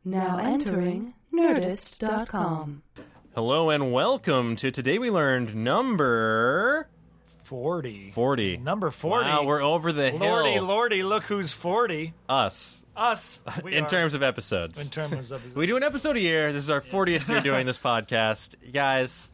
Now entering Nerdist.com. Hello and welcome to Today We Learned number... 40. Number 40. Wow, we're over the hill. Lordy, look who's 40. Us. In terms of episodes. In terms of episodes. We do an episode a year. This is our 40th year doing this podcast. Guys,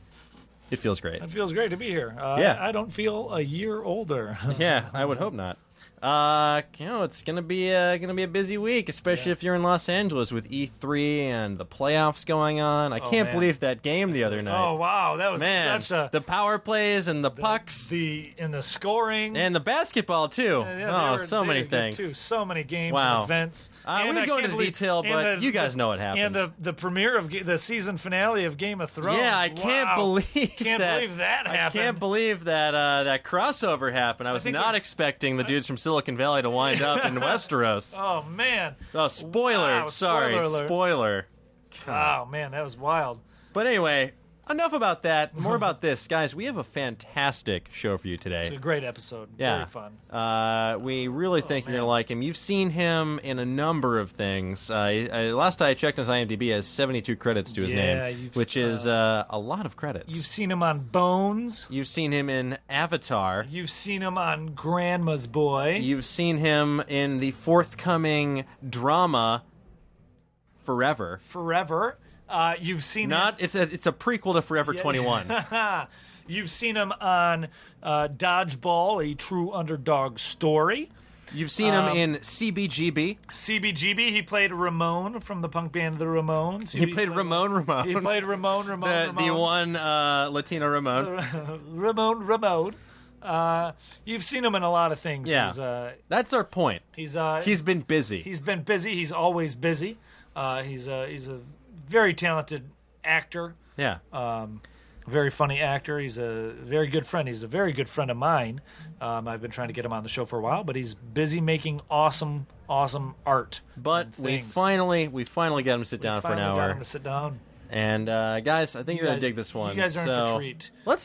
it feels great. It feels great to be here. Yeah. I don't feel a year older. Yeah, I would hope not. It's gonna be a busy week, especially if you're in Los Angeles with E3 and the playoffs going on. I can't believe that game the other night. Oh wow, that was such a the power plays and the pucks, the scoring and the basketball too. So many things. Too. So many games Wow. and events. We would go into the detail, but you guys know what happens. And the premiere of the season finale of Game of Thrones. Yeah, I can't believe that happened. I can't believe that that crossover happened. I was not expecting the dudes from Silicon Valley to wind up in Westeros. Oh, man. Oh, spoiler. Wow, Sorry, spoiler. Oh, man, that was wild. But anyway, enough about that. More about this. Guys, we have a fantastic show for you today. It's a great episode. Yeah. Very fun. We really think you're going to like him. You've seen him in a number of things. Last I checked, his IMDb has 72 credits to his name, which is a lot of credits. You've seen him on Bones. You've seen him in Avatar. You've seen him on Grandma's Boy. You've seen him in the forthcoming drama Forever. You've seen him. It's a prequel to Forever 21. You've seen him on Dodgeball, a true underdog story. You've seen him in CBGB. CBGB, he played Ramon from the punk band The Ramones. He played Ramon. He played Ramon. The one Latino Ramon. Ramon. You've seen him in a lot of things. Yeah, that's our point. He's been busy. He's been busy. He's always busy. He's a very talented actor. Yeah. Very funny actor. He's a very good friend. He's a very good friend of mine. I've been trying to get him on the show for a while, but he's busy making awesome art. But we finally got him to sit down for an hour. Got him to sit down. And guys, I think you're gonna dig this one. You guys are in for a treat. Let's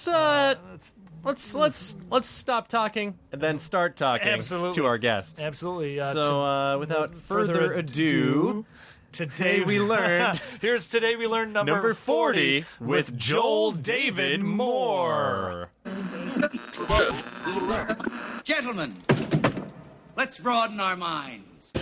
stop talking and then start talking to our guest. Absolutely. Without further ado. Today we learned. Here's Today We Learned number 40 with Joel David Moore. Today we learned. Gentlemen, let's broaden our minds.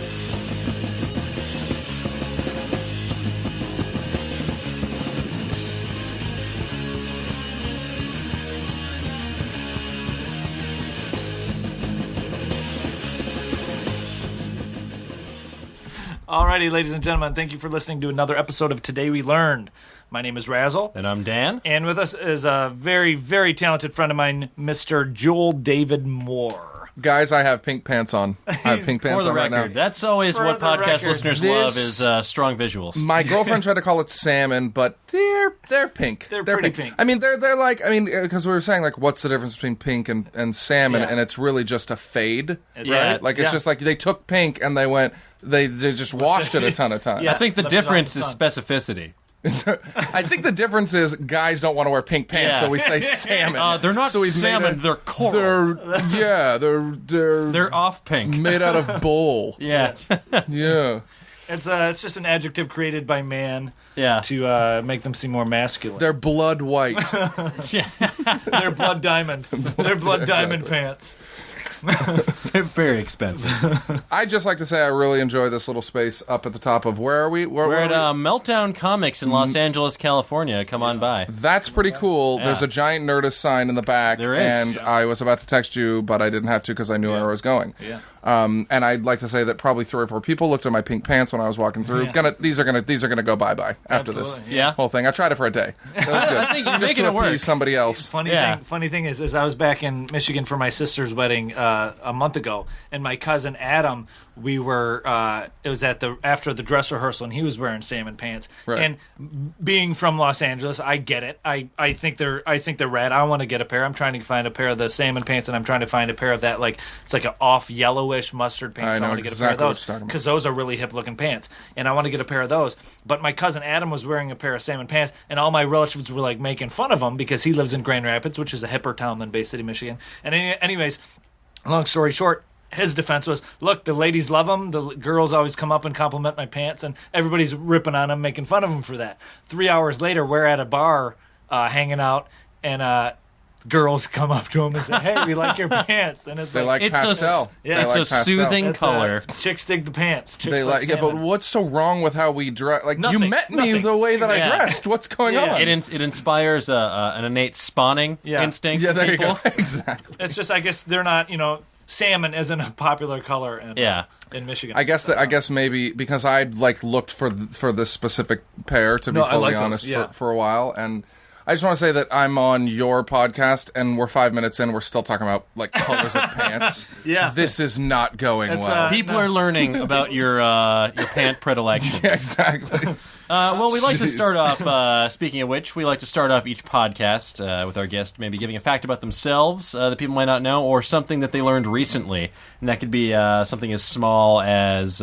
Alrighty, ladies and gentlemen, thank you for listening to another episode of Today We Learned. My name is Razzle. And I'm Dan. And with us is a very, very talented friend of mine, Mr. Joel David Moore. Guys, I have pink pants on. I have pink pants on right now. That's always what podcast listeners love is strong visuals. My girlfriend tried to call it salmon, but they're pink. They're pretty pink. I mean, they're like, because we were saying, like, what's the difference between pink and salmon? And it's really just a fade, right? Like, it's just like they took pink and they just washed it a ton of times. I think the difference is specificity. I think the difference is guys don't want to wear pink pants, so we say salmon. They're not salmon, they're coral. They're off pink. Made out of bull. Yeah. Yeah. It's just an adjective created by man to make them seem more masculine. They're blood white. They're blood diamond. They're blood diamond pants. They're very expensive. I'd just like to say I really enjoy this little space up at the top of where are we? We're at Meltdown Comics in Los Angeles, California. Come on by. That's pretty cool. Yeah. There's a giant Nerdist sign in the back. There is. And I was about to text you, but I didn't have to because I knew where I was going. Yeah. And I'd like to say that probably 3 or 4 people looked at my pink pants when I was walking through. Yeah. These are gonna go bye-bye after this whole thing. I tried it for a day. That was good. I think you're just making to it work. appease somebody else. Funny thing is I was back in Michigan for my sister's wedding a month ago, and my cousin Adam, we were it was after the dress rehearsal, and he was wearing salmon pants. Right. And being from Los Angeles, I get it. I think they're rad. I want to get a pair. I'm trying to find a pair of the salmon pants, and I'm trying to find a pair of that it's like an off yellowish mustard pants. I want to get a pair of those because those are really hip looking pants, and I want to get a pair of those. But my cousin Adam was wearing a pair of salmon pants, and all my relatives were like making fun of him because he lives in Grand Rapids, which is a hipper town than Bay City, Michigan. And anyways, long story short, his defense was, look, the ladies love them. The girls always come up and compliment my pants, and everybody's ripping on him, making fun of him for that. 3 hours later, we're at a bar hanging out, and girls come up to him and say, "Hey, we like your pants," and it's They like it's pastel. Yeah, They it's like a pastel. soothing color. Chicks dig the pants. Chicks They like, yeah, but salmon. what's so wrong with how we dress? Like, Nothing. you met me Nothing. the way that I Exactly. dressed. What's going Yeah. on? It inspires an innate spawning instinct. Yeah, in there you people. go. Exactly. It's just, I guess they're not, salmon isn't a popular color in Michigan. I guess maybe because I'd looked for this specific pair, to be No, I fully like those, honest, yeah. for a while, and I just want to say that I'm on your podcast and we're 5 minutes in, we're still talking about colors of pants. Yeah. This is not going It's, well. People are learning about your pant predilections. Yeah, exactly. Well, we like to Jeez. start off, speaking of which, we like to start off each podcast with our guest maybe giving a fact about themselves that people might not know, or something that they learned recently. And that could be something as small as,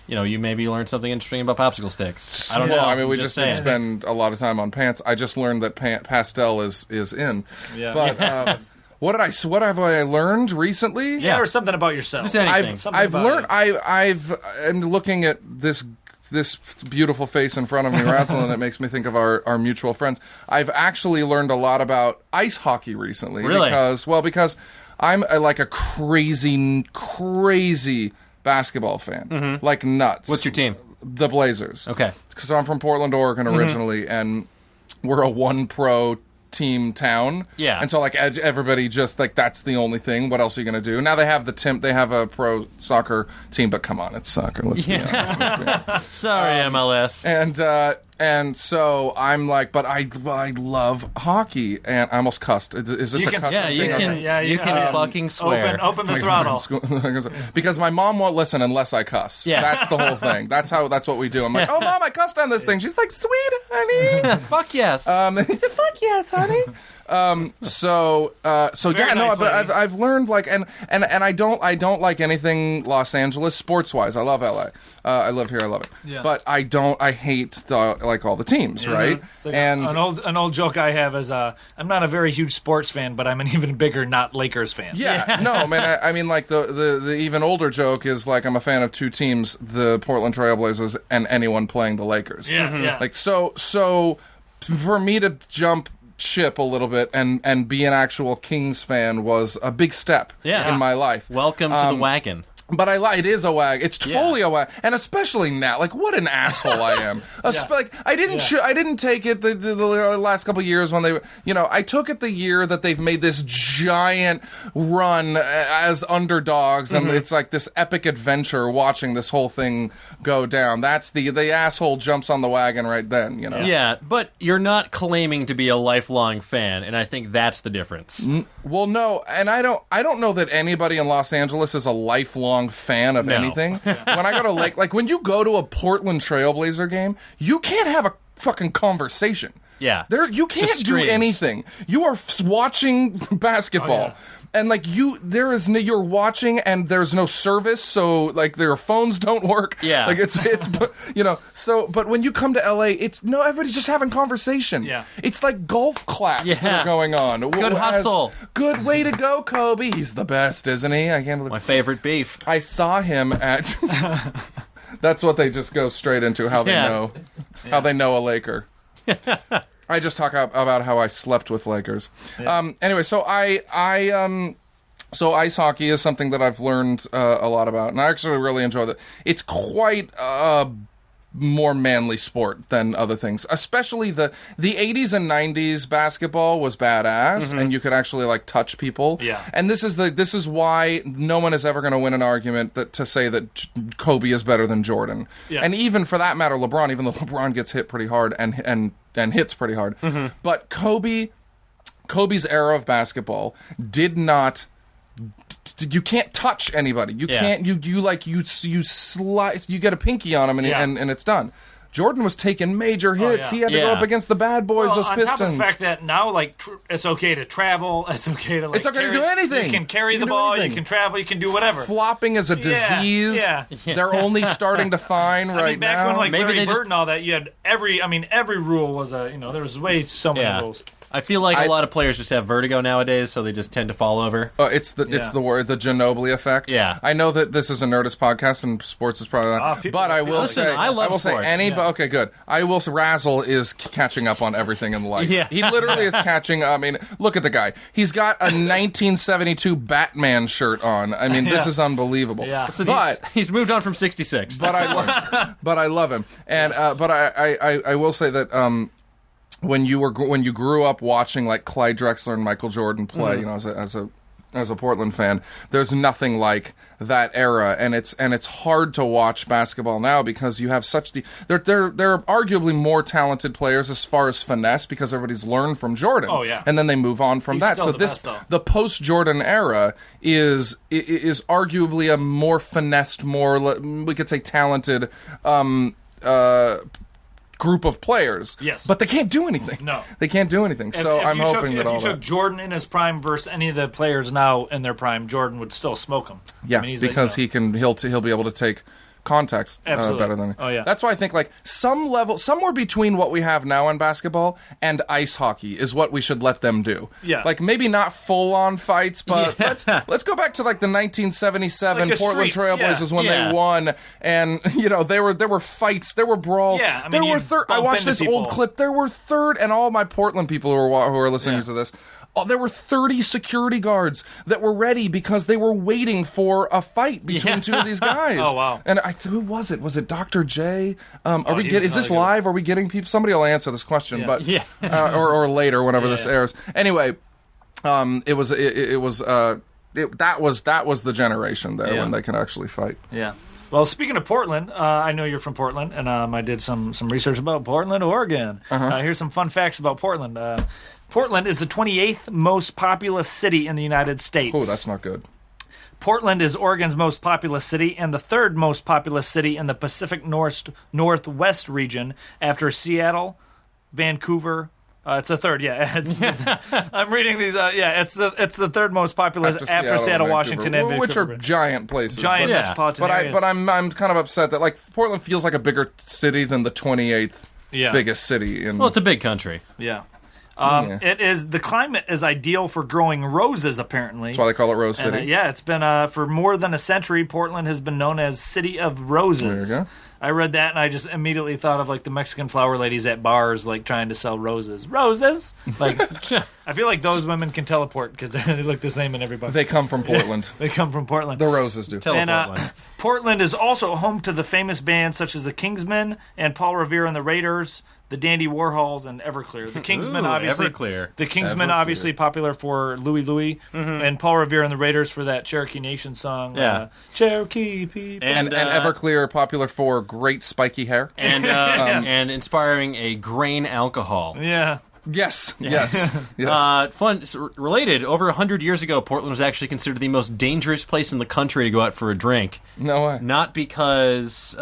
you maybe learned something interesting about popsicle sticks. I don't know. I mean, we Just just did saying. spend a lot of time on pants. I just learned that pastel is in. Yeah. But what have I learned recently? Yeah, or something about yourself. Just anything. I've learned. I'm looking at this beautiful face in front of me, Razzle, and it makes me think of our mutual friends. I've actually learned a lot about ice hockey recently. Really? Because I'm a crazy basketball fan, like nuts. What's your team? The Blazers. Okay. Because I'm from Portland, Oregon originally, and we're a one pro team town. Yeah. And so everybody just that's the only thing. What else are you going to do? Now they have they have a pro soccer team, but come on, it's soccer. Let's be honest. Sorry, MLS. And so I'm but I love hockey, and I almost cussed. Is this You a can- cuss? Yeah, you thing? can. You can fucking swear. Open the throttle. Because my mom won't listen unless I cuss. Yeah. That's the whole thing. That's what we do. I'm like, oh mom, I cussed on this thing. She's like, sweet honey. Fuck yes. He said, fuck yes, honey. So yeah, no, nice but lady. I've learned and I don't like anything Los Angeles sports wise. I love LA. I live here. I love it. Yeah. But I hate all the teams, right? It's like And an old joke I have is I'm not a very huge sports fan, but I'm an even bigger not Lakers fan. yeah, no, man. I mean, the even older joke is I'm a fan of two teams: the Portland Trailblazers and anyone playing the Lakers. Yeah, yeah. So for me to jump ship a little bit and be an actual Kings fan was a big step in my life. Welcome to the wagon. But it is a wag. It's fully a wag, and especially now. What an asshole I am. I didn't take it the last couple of years when they, I took it the year that they've made this giant run as underdogs, and it's this epic adventure watching this whole thing go down. That's the asshole jumps on the wagon right then. Yeah, but you're not claiming to be a lifelong fan, and I think that's the difference. Well, no, and I don't know that anybody in Los Angeles is a lifelong fan of anything. When I go to when you go to a Portland Trailblazer game, you can't have a fucking conversation. Yeah. You can't Just do streams. anything. You are watching basketball. And you're watching and there's no service, so their phones don't work. Yeah. But when you come to LA, everybody's just having conversation. Yeah. It's like golf claps that are going on. Good hustle. Good way to go, Kobe. He's the best, isn't he? I can't believe My favorite beef. I saw him at That's what they just go straight into, how they know a Laker. I just talk about how I slept with Lakers. Yeah. Anyway, so so ice hockey is something that I've learned a lot about, and I actually really enjoy that. It's quite a more manly sport than other things, especially the 80s and 90s basketball was badass, and you could actually touch people. Yeah. And this is why no one is ever going to win an argument to say that Kobe is better than Jordan. Yeah. And even for that matter, LeBron, even though LeBron gets hit pretty hard and hits pretty hard, but Kobe's era of basketball did not. You can't touch anybody. You can't. You slide. You get a pinky on him and it's done. Jordan was taking major hits. He had to go up against the bad boys, those on Pistons. top of the fact that now, it's okay to travel. It's okay to It's okay to do anything. You can carry You the can do ball. anything. You can travel. You can do whatever. Flopping is a disease. Yeah. They're only starting to find right back now. when Maybe Larry they Bird and all that, you had every rule was there was so many rules. I feel like a lot of players just have vertigo nowadays, so they just tend to fall over. It's the word, the Ginobili effect. Yeah. I know that this is a Nerdist podcast and sports is probably not. But I will say, I love sports. Okay, good. I will say, Razzle is catching up on everything in life. Yeah. He literally is catching. I mean, look at the guy. He's got a 1972 Batman shirt on. I mean, this is unbelievable. Yeah. So But he's moved on from 66. but I love him. And but I will say that when you grew up watching like Clyde Drexler and Michael Jordan play, you know, as a Portland fan, there's nothing like that era, and it's hard to watch basketball now because you have such they're arguably more talented players as far as finesse because everybody's learned from Jordan. Oh, yeah. And then they move on from that. Still So the this best, though. the post Jordan era is arguably a more finessed, more we could say talented group of players. Yes. But they can't do anything. No. They can't do anything. So I'm hoping that all if you took Jordan in his prime versus any of the players now in their prime, Jordan would still smoke him. Yeah, I mean, because he'll be able to take context better than Oh, yeah. That's why I think like somewhere between what we have now in basketball and ice hockey is what we should let them do. Yeah. Like maybe not full on fights, but let's go back to like the 1977 Like a Portland street, Trailblazers when yeah. they won, and you know there were fights, there were brawls. Yeah, I mean, there were you I bump watched into this old people. clip. There were and all my Portland people who are listening Yeah. to this. Oh, there were 30 security guards that were ready because they were waiting for a fight between two of these guys. Oh, wow. And who was it? Was it Dr. J? he Is this was really good. live? Are we getting people? Somebody will answer this question, Yeah. but Yeah. or later whenever this Yeah. airs. Anyway, that was the generation there Yeah. when they can actually fight. Yeah. Well, speaking of Portland, I know you're from Portland, and I did some research about Portland, Oregon. Here's some fun facts about Portland. Portland is the 28th most populous city in the United States. Oh, that's not good. Portland is Oregon's most populous city and the third most populous city in the Pacific Northwest region after Seattle, Vancouver. It's the third, yeah. I'm reading these. It's the third most populous after Seattle, and Washington, and Vancouver, which Vancouver. are giant places. Giant Yeah. metropolitan But areas. I'm kind of upset that like Portland feels like a bigger city than the 28th Yeah. biggest city in. Well, it's a big country. Yeah. Yeah. It is. The climate is ideal for growing roses, apparently. That's why they call it Rose And, City. it's been for more than a century. Portland has been known as City of Roses. There you go. I read that and I just immediately thought of like the Mexican flower ladies at bars, like trying to sell roses. Roses, like I feel like those women can teleport because they look the same in everybody. They come from Portland. They come from Portland. The Roses do. And Portland. Portland is also home to the famous bands such as the Kingsmen and Paul Revere and the Raiders, the Dandy Warhols, and Everclear. The Kingsmen, Ooh, obviously. Everclear. The Kingsmen, Everclear. obviously popular for Louie Louie, and Paul Revere and the Raiders for that Cherokee Nation song. Yeah. Cherokee people. And Everclear popular for great spiky hair. And inspiring a grain alcohol. Yeah. Yes. Fun. Related, over 100 years ago, Portland was actually considered the most dangerous place in the country to go out for a drink. No way. Not because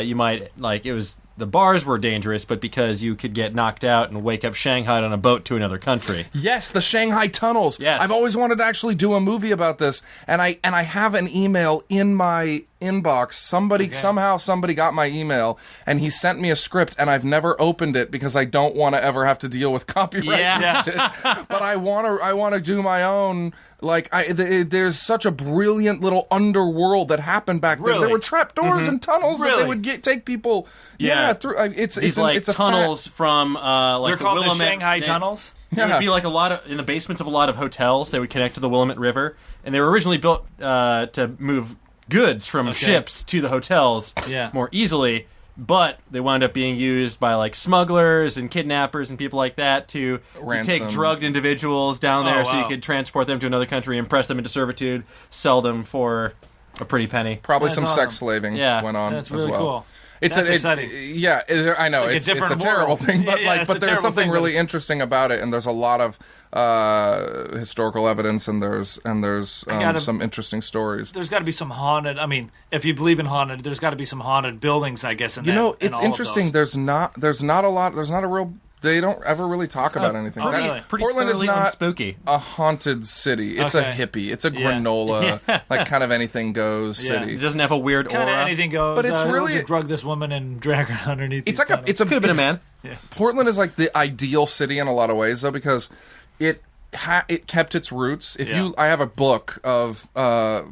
you might, it was the bars were dangerous, but because you could get knocked out and wake up shanghaied on a boat to another country. Yes, the Shanghai tunnels. Yes. I've always wanted to actually do a movie about this, and I have an email in my inbox. Somehow somebody got my email, and he sent me a script, and I've never opened it because I don't want to ever have to deal with copyright. Yeah. shit. But I want to do my own. There's such a brilliant little underworld that happened back then. Really? There were trapdoors and tunnels that Really? they would take people. Yeah. Through. It's These it's a tunnels from They're the called the Willamette. Shanghai tunnels. It would be like a lot of in the basements of a lot of hotels. They would connect to the Willamette River, and they were originally built to move goods from ships to the hotels more easily. But they wound up being used by smugglers and kidnappers and people like that to take drugged individuals down there, so you could transport them to another country, impress them into servitude, sell them for a pretty penny. Probably That's some awesome. sex slaving Yeah. went on That's as really well. cool. It's That's I know It's like a it's a different terrible world. thing, but Yeah, it's a but there's terrible something thing, really but it's- interesting about it, and there's a lot of historical evidence, and there's some interesting stories. There's got to be some haunted. I mean, if you believe in haunted, there's got to be some haunted buildings, I guess. In You know, in it's all of interesting. those. There's not a real They don't ever really talk about anything. Oh, really? Pretty Portland is thoroughly not spooky. a haunted city. It's a hippie. It's a granola, like kind of anything goes city. It doesn't have a weird aura. Kind of anything goes. But it's we'll really- just drug this woman and drag her underneath. It's these like tunnels. Could have been a man. Portland is like the ideal city in a lot of ways, though, because it kept its roots. I have a book of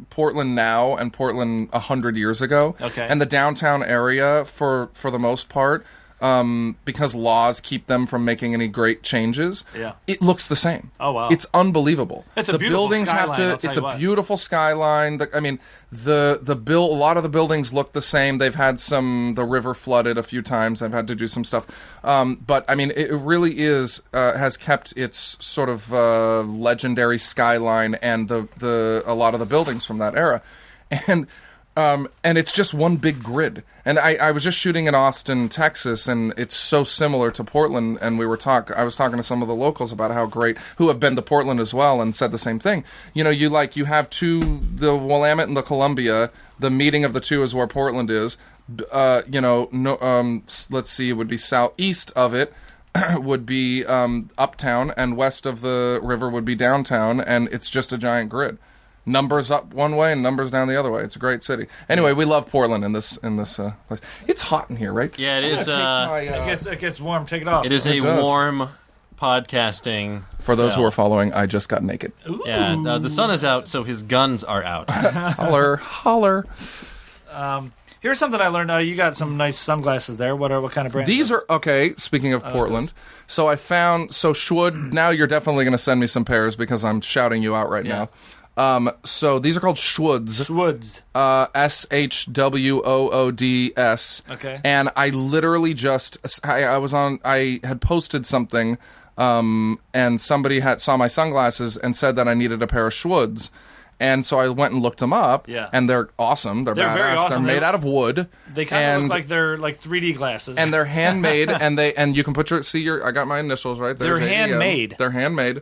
Portland now and Portland 100 years ago, and the downtown area for the most part. Because laws keep them from making any great changes. Yeah. It looks the same. Oh, wow. It's unbelievable. It's a the beautiful buildings skyline, have I'll to. tell It's you a what. beautiful skyline. A lot of the buildings look the same. They've had the river flooded a few times. They've had to do some stuff. But I mean, it really has kept its sort of legendary skyline and a lot of the buildings from that era, and it's just one big grid. And I was just shooting in Austin, Texas, and it's so similar to Portland. And I was talking to some of the locals about how great, who have been to Portland as well, and said the same thing. You know, you have the Willamette and the Columbia. The meeting of the two is where Portland is. Let's see, it would be southeast of it. Would be uptown, and west of the river would be downtown, and it's just a giant grid. Numbers up one way and numbers down the other way. It's a great city. Anyway, we love Portland in this place. It's hot in here, right? Yeah, it is. It gets warm. Take it off. It is It a does. warm podcasting. For those who cell. are following, I just got naked. Ooh. Yeah, the sun is out, so his guns are out. Holler. Here's something I learned. You got some nice sunglasses there. What kind of brand? These are okay. Speaking of Portland, so I found Schwood. Now you're definitely going to send me some pairs because I'm shouting you out right now. So these are called Schwoods. Schwoods. SHWOODS. Okay. And I literally I had posted something, and somebody saw my sunglasses and said that I needed a pair of Schwoods. And so I went and looked them up, and they're awesome. They're badass. very awesome. They're made out of wood. They kind of look like they're like 3D glasses. And they're handmade, and you can put I got my initials right there. They're handmade. They're handmade.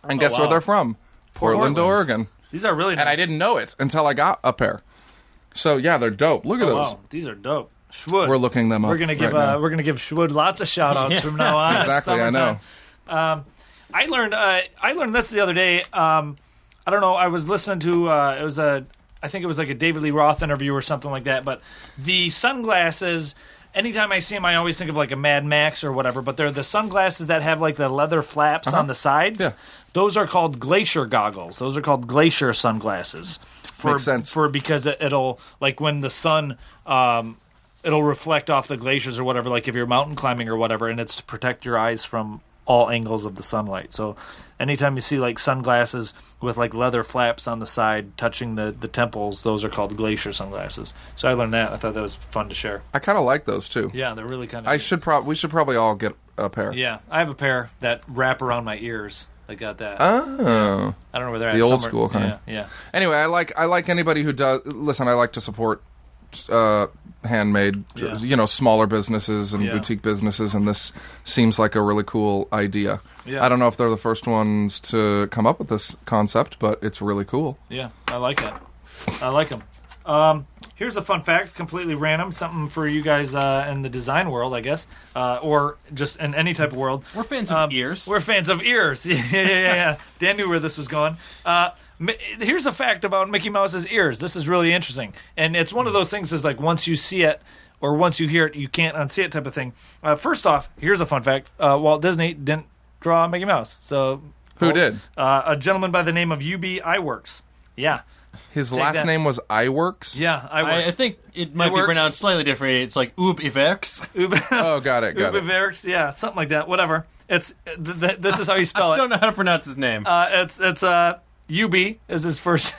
And guess wow. where they're from? Portland, Oregon. These are really nice. And I didn't know it until I got a pair. So yeah, they're dope. Look at those. Wow, these are dope. Schwood. We're looking them up. We're gonna give right now. we're gonna give Schwood lots of shout outs from now on. Exactly, I know. I learned this the other day. I don't know. I was listening to I think it was like a David Lee Roth interview or something like that. But the sunglasses, anytime I see them, I always think of like a Mad Max or whatever. But they're the sunglasses that have like the leather flaps on the sides. Yeah. Those are called glacier goggles. Those are called glacier sunglasses. Makes sense. Because it'll like when the sun. It'll reflect off the glaciers or whatever, like if you're mountain climbing or whatever, and it's to protect your eyes from all angles of the sunlight. So anytime you see like sunglasses with like leather flaps on the side touching the temples, those are called glacier sunglasses. So I learned that. I thought that was fun to share. I kind of like those too. Yeah, they're really kind of... We should probably all get a pair. Yeah, I have a pair that wrap around my ears. I got that. Oh. I don't know where they're at. The old Somewhere- school kind. Yeah. Anyway, I like anybody who does. Listen, I like to support handmade, smaller businesses and boutique businesses, and this seems like a really cool idea. Yeah. I don't know if they're the first ones to come up with this concept, but it's really cool. Yeah, I like it. I like them. Here's a fun fact, completely random, something for you guys in the design world, I guess, or just in any type of world. We're fans of ears. We're fans of ears. Yeah. Dan knew where this was going. Here's a fact about Mickey Mouse's ears. This is really interesting, and it's one of those things is like once you see it or once you hear it, you can't unsee it type of thing. First off, here's a fun fact: Walt Disney didn't draw Mickey Mouse. So Who did? A gentleman by the name of UB Iwerks. Yeah. His Take last that. name was Iwerks? Yeah, I think it might be works. pronounced slightly differently. It's like Ub Iverks. Oh, got it. Ubiverks, yeah, something like that. Whatever. It's this is how you spell I it. don't know how to pronounce his name. It's UB is his first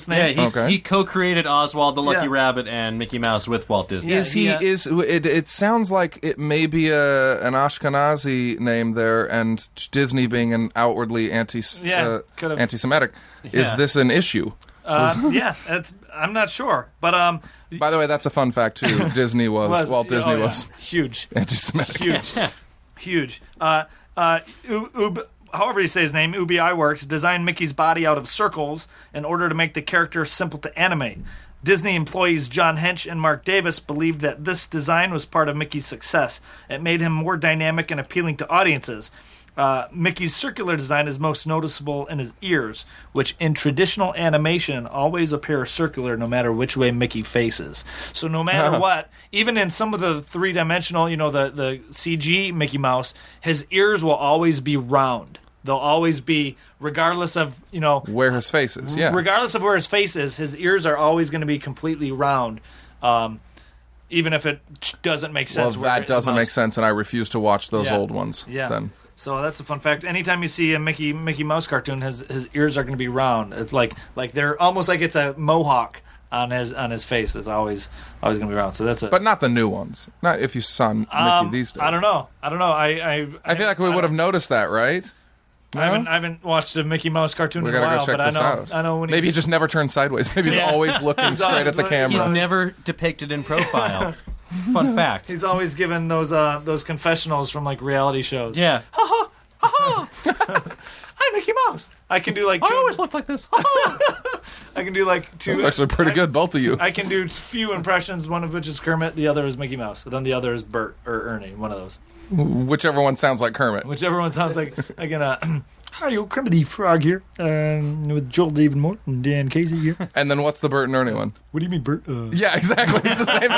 name. Yeah, he co-created Oswald the Lucky Rabbit and Mickey Mouse with Walt Disney. It sounds like it may be an Ashkenazi name there, and Disney being an outwardly anti-Semitic. Is this an issue? I'm not sure, but by the way, that's a fun fact too. Disney Walt Disney was huge, anti-Semitic, huge. However you say his name, Ubi Iwerks designed Mickey's body out of circles in order to make the character simple to animate. Disney employees John Hench and Mark Davis believed that this design was part of Mickey's success. It made him more dynamic and appealing to audiences. Mickey's circular design is most noticeable in his ears, which in traditional animation always appear circular no matter which way Mickey faces. So no matter what, even in some of the three-dimensional, the CG Mickey Mouse, his ears will always be round. They'll always be, regardless of, where his face is, yeah. Regardless of where his face is, his ears are always going to be completely round, even if it doesn't make sense. Well, that doesn't make sense, and I refuse to watch those old ones. Yeah. Then. So that's a fun fact. Anytime you see a Mickey Mouse cartoon, his ears are going to be round. It's like they're almost like it's a mohawk on his face. It's always going to be round. So that's but not the new ones. Not if you saw Mickey these days. I don't know. I feel like we would have noticed that, right? No? I haven't watched a Mickey Mouse cartoon in a gotta while, go check but this out. I know when maybe he just never turns sideways. Maybe he's always looking straight at the camera. He's never depicted in profile. Fun fact. He's always given those confessionals from like reality shows. Yeah. I'm Mickey Mouse. I can do like. I always look like this. I can do like two. That's actually pretty good, both of you. I can do few impressions. One of which is Kermit. The other is Mickey Mouse. And then the other is Bert or Ernie. One of those. Whichever one sounds like Kermit. Whichever one sounds like again. Hi, Kermit the Frog here, with Joel David Moore and Dan Casey here. And then what's the Bert and Ernie one? What do you mean, Bert? Yeah, exactly. It's the same.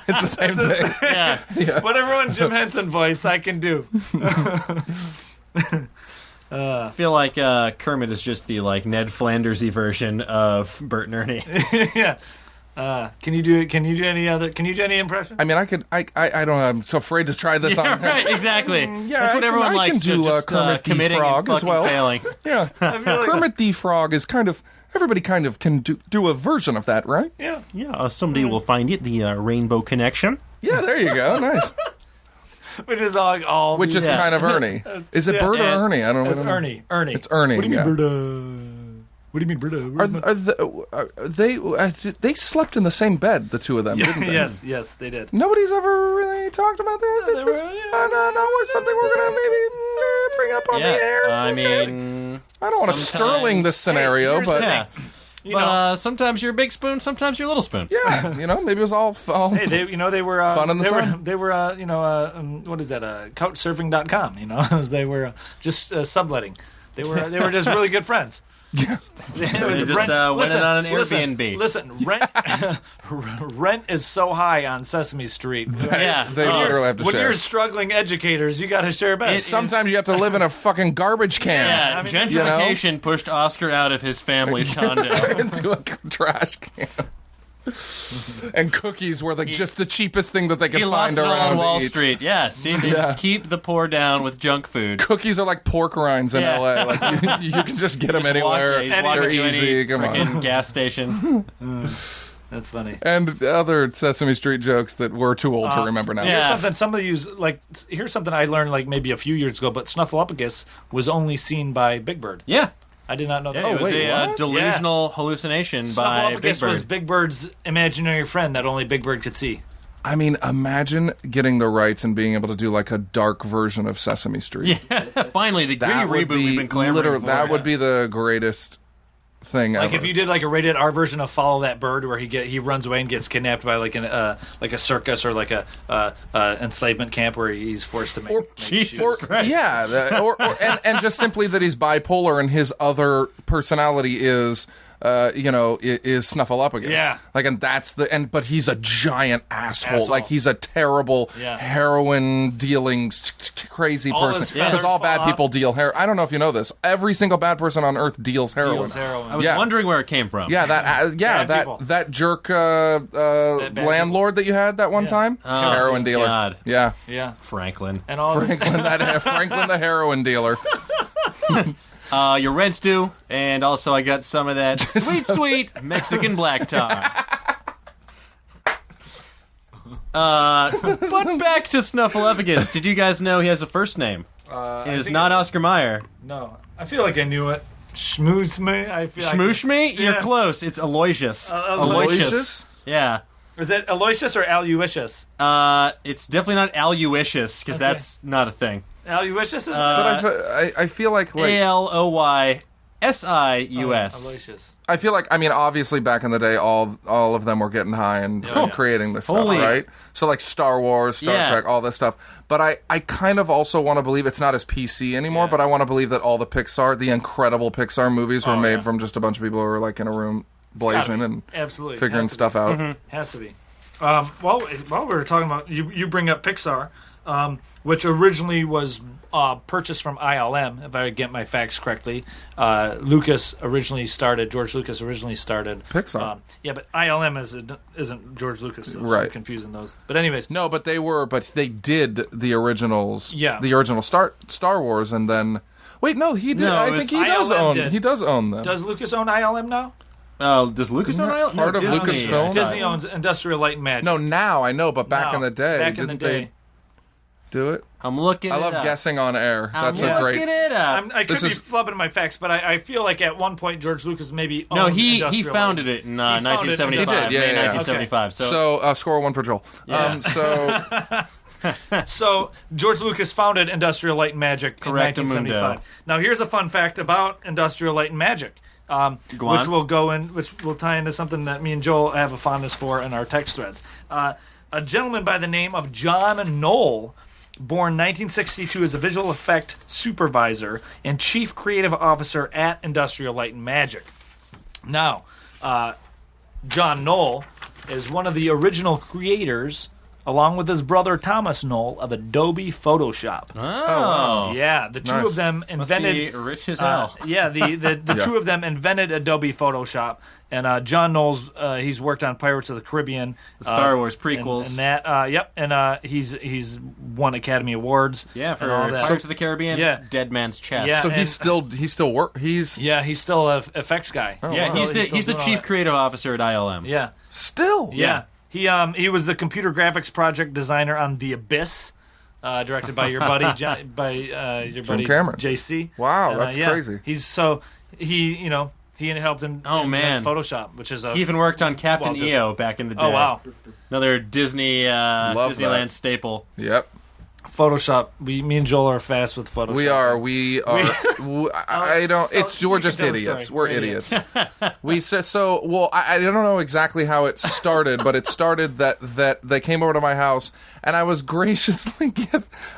It's the same thing. Yeah. Whatever one Jim Henson voice I can do. I feel like Kermit is just the Ned Flanders-y version of Bert and Ernie. Yeah. Can you do any impressions? I mean, I could. I don't know. I'm so afraid to try this on. Right, exactly. That's what I everyone can likes. do just Kermit the committing Frog and as well. failing. Yeah, Kermit the Frog is kind of. Everybody kind of can do a version of that, right? Yeah. Yeah, someday we'll find it. The Rainbow Connection. Yeah, there you go. Nice. Which is like all. Which is kind of Ernie. Is it Bert or Ernie? I don't know. It's Ernie. Ernie. It's Ernie. What do you mean, yeah. Bert? What do you mean, Bert? They slept in the same bed, the two of them, didn't they? Yes, they did. Nobody's ever really talked about that. Yeah, It's just, it's something we're gonna maybe bring up on the air. I mean, I don't want to Sterling this scenario, here's the but thing. But sometimes you're a big spoon, sometimes you're a little spoon. yeah, maybe it was all Hey, they were fun in the sun. They were what is that? Couchsurfing.com. They were just subletting. They were just really good friends. Yes. It was They just went in on an Airbnb. Listen, rent is so high on Sesame Street. Yeah. They literally have to when share. you're struggling educators, you got to share a bed. Sometimes you have to live in a fucking garbage can. Yeah, gentrification pushed Oscar out of his family's condo. Into a trash can. And cookies were just the cheapest thing that they could He lost find it all around on Wall to eat. Street. Yeah, see, they just keep the poor down with junk food. Cookies are like pork rinds in Yeah. LA. Like you can just get them anywhere. You just walk They're into any easy. Come frickin' on. gas station. That's funny. And other Sesame Street jokes that we're too old to remember now. yeah. Here's something I learned maybe a few years ago, but Snuffleupagus was only seen by Big Bird. Yeah. I did not know that. Yeah, it was wait, a what? delusional hallucination by Big Snuffleupagus Bird. was Big Bird's imaginary friend that only Big Bird could see. I mean, imagine getting the rights and being able to do like a dark version of Sesame Street. Yeah, finally, the gritty That would reboot we've been clamoring for. That would be the greatest thing Like ever. if you did like a rated R version of Follow That Bird, where he runs away and gets kidnapped by like a circus or like a enslavement camp where he's forced to make Jesus shoes. Christ. Yeah, and just simply that he's bipolar and his other personality is Snuffleupagus. Yeah. And that's but he's a giant asshole. Asshole. Like he's a terrible heroin dealing crazy All person. his Because feathers all bad fall people deal heroin. I don't know if you know this. Every single bad person on earth deals heroin. Deals heroin. I was Yeah. wondering where it came from. Yeah, Bad people. that jerk bad landlord that you had that one time, Oh, heroin dealer. God. Yeah, Yeah, Franklin. and all of his, Franklin the heroin dealer. Your rent's due, and also I got some of that sweet Mexican black tar. But back to Snuffleupagus. Did you guys know he has a first name? It is not Oscar Mayer. No, I feel like I knew it. Schmoozme. I feel Shmooshme? Yeah. You're close. It's Aloysius. Aloysius? Yeah. Is it Aloysius or Aloysius? It's definitely not Aloysius, because that's not a thing. Aloysius is. But I feel like Aloysius. SIUS. Aloysius. I feel like, obviously back in the day, all of them were getting high and creating this stuff, right? So like Star Wars, Star Trek, all this stuff. But I kind of also want to believe it's not as PC anymore, but I want to believe that all the incredible Pixar movies were made from just a bunch of people who were like in a room blazing and absolutely figuring stuff out. Mm-hmm. Has to be. While we were talking about, you bring up Pixar, which originally was purchased from ILM, if I get my facts correctly. George Lucas originally started Pixar. But ILM isn't George Lucas, so right. I'm confusing those. But anyways. No, but they did the originals, the original Star Wars, and then... Wait, no, he did. No, I think he does own them. Does Lucas own ILM now? Does Lucas own ILM? Part of Lucasfilm? Disney owns Industrial Light and Magic. No, now I know, but back in the day, didn't they do it? I'm looking. I love guessing on air. That's a great. Looking it up. I could be flubbing my facts, but I feel like at one point George Lucas maybe owned he Industrial founded Light. it in 1975. He did, May 1975. Okay. So score one for Joel. Yeah. So George Lucas founded Industrial Light and Magic in 1975. Now here's a fun fact about Industrial Light and Magic, which will tie into something that me and Joel have a fondness for in our text threads. A gentleman by the name of John Knoll, born 1962, as a visual effect supervisor and chief creative officer at Industrial Light and Magic. Now, John Knoll is one of the original creators, along with his brother Thomas Knoll, of Adobe Photoshop. Oh. Yeah, the two Nice. of them invented... Must be rich as hell. The two of them invented Adobe Photoshop. And John Knowles, he's worked on Pirates of the Caribbean, The Star Wars prequels. and that. And he's won Academy Awards. Yeah, for and all that. Pirates of the Caribbean, Yeah. Dead Man's Chest. Yeah. So and- he's still work. He's He's still a effects guy. Yeah, Still- he's the doing all chief that. creative officer at ILM. Yeah. still. Yeah. He was the computer graphics project designer on The Abyss, directed by your buddy Cameron. JC. Wow, And, that's crazy. He helped him man. invent Photoshop, which is He even worked on Captain Well, EO back in the day. oh wow. Another Disneyland that. staple. Yep. Photoshop. Me and Joel are fast with Photoshop. We are. I don't. We're just tell the idiots. story. We're idiots. We said so. Well, I don't know exactly how it started, but it started that they came over to my house, and I was graciously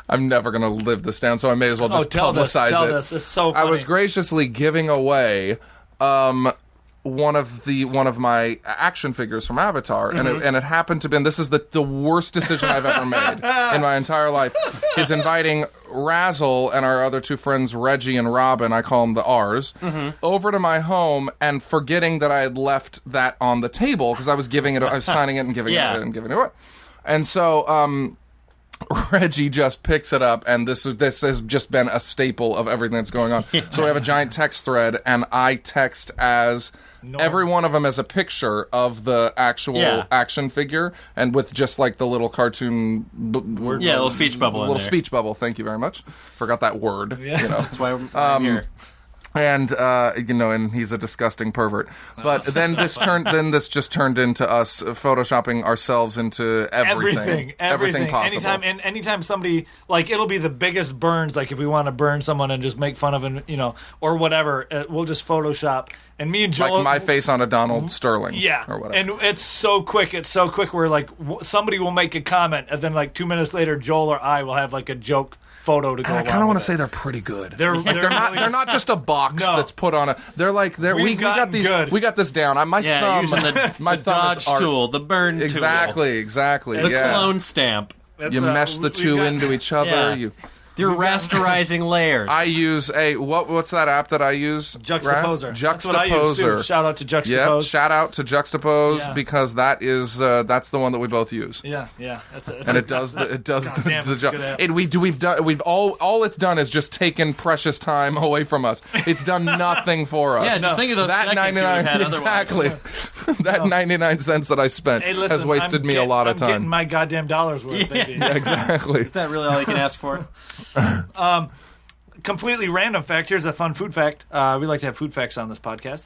I'm never gonna live this down, so I may as well just publicize Tell it. this. It's so funny. I was graciously giving away one of my action figures from Avatar, and it happened to be, and this is the worst decision I've ever made in my entire life, is inviting Razzle and our other two friends, Reggie and Robin, I call them the R's, over to my home, and forgetting that I had left that on the table, because I was signing it and giving it away. And so, Reggie just picks it up, and this has just been a staple of everything that's going on. So we have a giant text thread, and I text as every one of them as a picture of the actual action figure, and with just like the little cartoon little speech bubble in little there. speech bubble. Thank you very much. Forgot that word. Yeah. That's why I'm here. And and he's a disgusting pervert. But then this just turned into us photoshopping ourselves into everything possible. Anytime somebody, like, it'll be the biggest burns. Like, if we want to burn someone and just make fun of him, or whatever, we'll just Photoshop. And me and Joel, like my face on a Donald Sterling, yeah, or whatever. and it's so quick. Where like somebody will make a comment, and then like 2 minutes later, Joel or I will have like a joke photo to go. And I kind of want to say they're pretty good. They're not just a box No. that's put on a. They're like we got these. good. We got this down. My thumb. Using the my thumb dodge is tool, the burn tool. Exactly. The clone stamp. You mesh the two into each other. Yeah. You're rasterizing layers. I use what's that app that I use? Juxtaposer. Juxtaposer. That's what I use too. Shout out to Juxtapose. Yep. Shout out to Juxtapose, Yeah. because that's the one that we both use. Yeah. It does the Goddamn, the it's a job. good app. All it's done is just taken precious time away from us. It's done nothing for us. Yeah, just think of those that seconds you would've had exactly. otherwise. That 99 cents that I spent Hey, listen, has wasted me a lot of I'm getting time. my goddamn dollars worth, baby. Yeah, exactly. Is that really all you can ask for? Completely random fact. Here's a fun food fact. We like to have food facts on this podcast.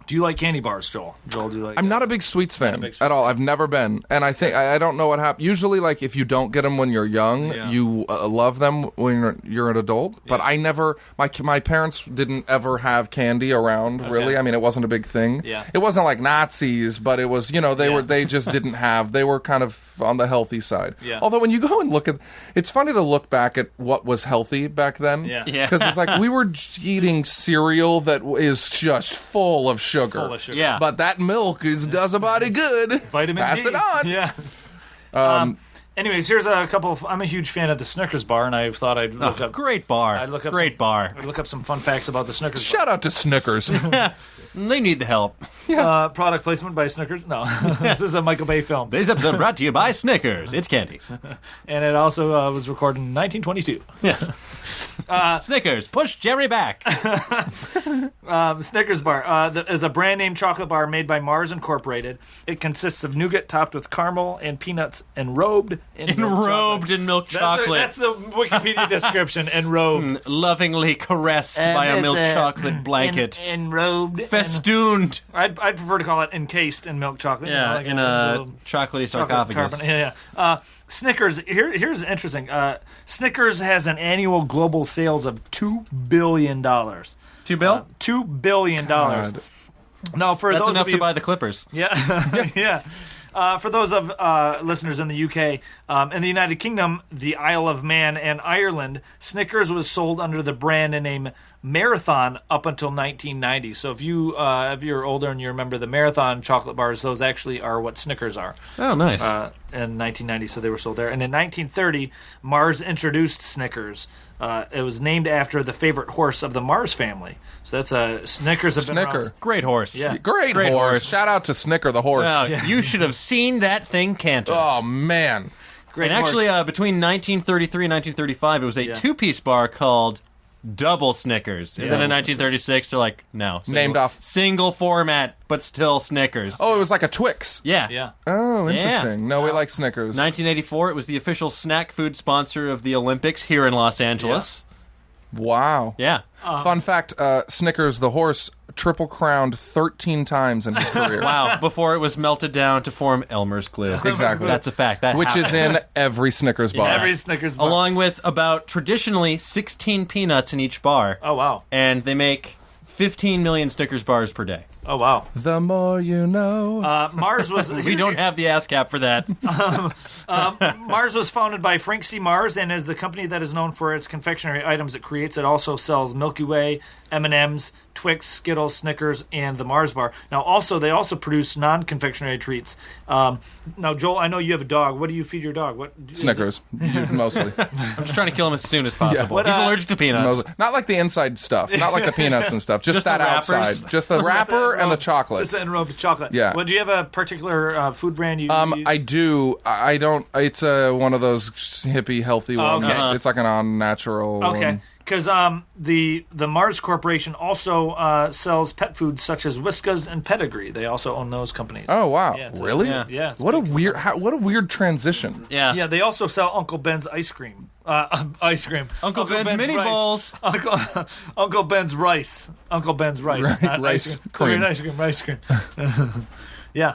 Do you like candy bars, Joel? Joel, do you like? I'm not a big sweets fan big sweets at all. I've never been, and I think I don't know what happens. Usually, like if you don't get them when you're young, Yeah. you love them when you're an adult. But I never. My parents didn't ever have candy around. Really, I mean, it wasn't a big thing. Yeah. It wasn't like Nazis, but it was. They just didn't have. They were kind of on the healthy side. Yeah. Although when you go and look at, it's funny to look back at what was healthy back then. Yeah. Yeah. Because it's like we were eating cereal that is just full of sugar. Full of sugar. Yeah. But that milk does a body good. Vitamin Pass D. it on. Yeah. Anyways, here's a couple of... I'm a huge fan of the Snickers bar, and I thought I'd look up... Great bar. I'd look up Great some, bar. I'd look up some fun facts about the Snickers Shout out to Snickers. They need the help. bar. Product placement by Snickers? No. This is a Michael Bay film. This episode brought to you by Snickers. It's candy. And it also was recorded in 1922. Snickers, push Jerry back. Snickers bar is a brand name chocolate bar made by Mars Incorporated. It consists of nougat topped with caramel and peanuts enrobed in milk chocolate. Enrobed in milk chocolate. That's the Wikipedia description. Enrobed. Lovingly caressed by a milk chocolate blanket. Enrobed. Festooned. I'd prefer to call it encased in milk chocolate. Yeah, like in a little chocolatey chocolate sarcophagus. carbon. Yeah. Snickers. Here's interesting. Snickers has an annual global sales of $2 billion. $2 bill? $2 billion. God. Now, for That's those enough of to you, buy the Clippers. Yeah, yeah. For those of listeners in the UK, in the United Kingdom, the Isle of Man, and Ireland, Snickers was sold under the brand name Marathon up until 1990. So if you're older and you remember the Marathon chocolate bars, those actually are what Snickers are. Oh, nice. In 1990, so they were sold there. And in 1930, Mars introduced Snickers. It was named after the favorite horse of the Mars family. So that's Snickers have been Snicker. around. Great horse. Yeah. Great horse. Shout out to Snicker the horse. Wow, you should have seen that thing canter. Oh, man. Great and actually, horse. between 1933 and 1935, it was a two-piece bar called Double Snickers. And then in 1936, they're like, no. Named off- Single format, but still Snickers. Oh, it was like a Twix. Yeah. Yeah. Oh, interesting. Yeah. No, we like Snickers. 1984, it was the official snack food sponsor of the Olympics here in Los Angeles. Wow. Yeah. Fun fact, Snickers the horse triple-crowned 13 times in his career. Wow. Before it was melted down to form Elmer's glue. Exactly. That's a fact. That Which happened. is in every Snickers bar. Every Snickers bar. Along with about traditionally 16 peanuts in each bar. Oh, wow. And they make 15 million Snickers bars per day. Oh, wow. The more you know. Mars was... We don't have the ASCAP for that. Mars was founded by Frank C. Mars and is the company that is known for its confectionery items it creates. It also sells Milky Way, M&M's, Twix, Skittles, Snickers, and the Mars bar. Now, they also produce non-confectionery treats. Now, Joel, I know you have a dog. What do you feed your dog? What Snickers, mostly. I'm just trying to kill him as soon as possible. What, He's allergic to peanuts. Not like the inside stuff. Not like the peanuts and stuff. Just that the wrappers? outside. Just the wrapper and the chocolate. Just the enrobed chocolate. Yeah. Well, do you have a particular food brand you I do. I don't. It's one of those hippie, healthy ones. okay. It's like an unnatural Okay. one. Because the Mars Corporation also sells pet foods such as Whiskas and Pedigree. They also own those companies. Oh wow! Yeah, really? Yeah. It's What a big. weird. What a weird transition. Yeah. Yeah, they also sell Uncle Ben's ice cream. Ice cream. Uncle Ben's mini rice. bowls. Uncle Ben's rice. Uncle Ben's rice. Not rice ice cream. Rice cream. Yeah.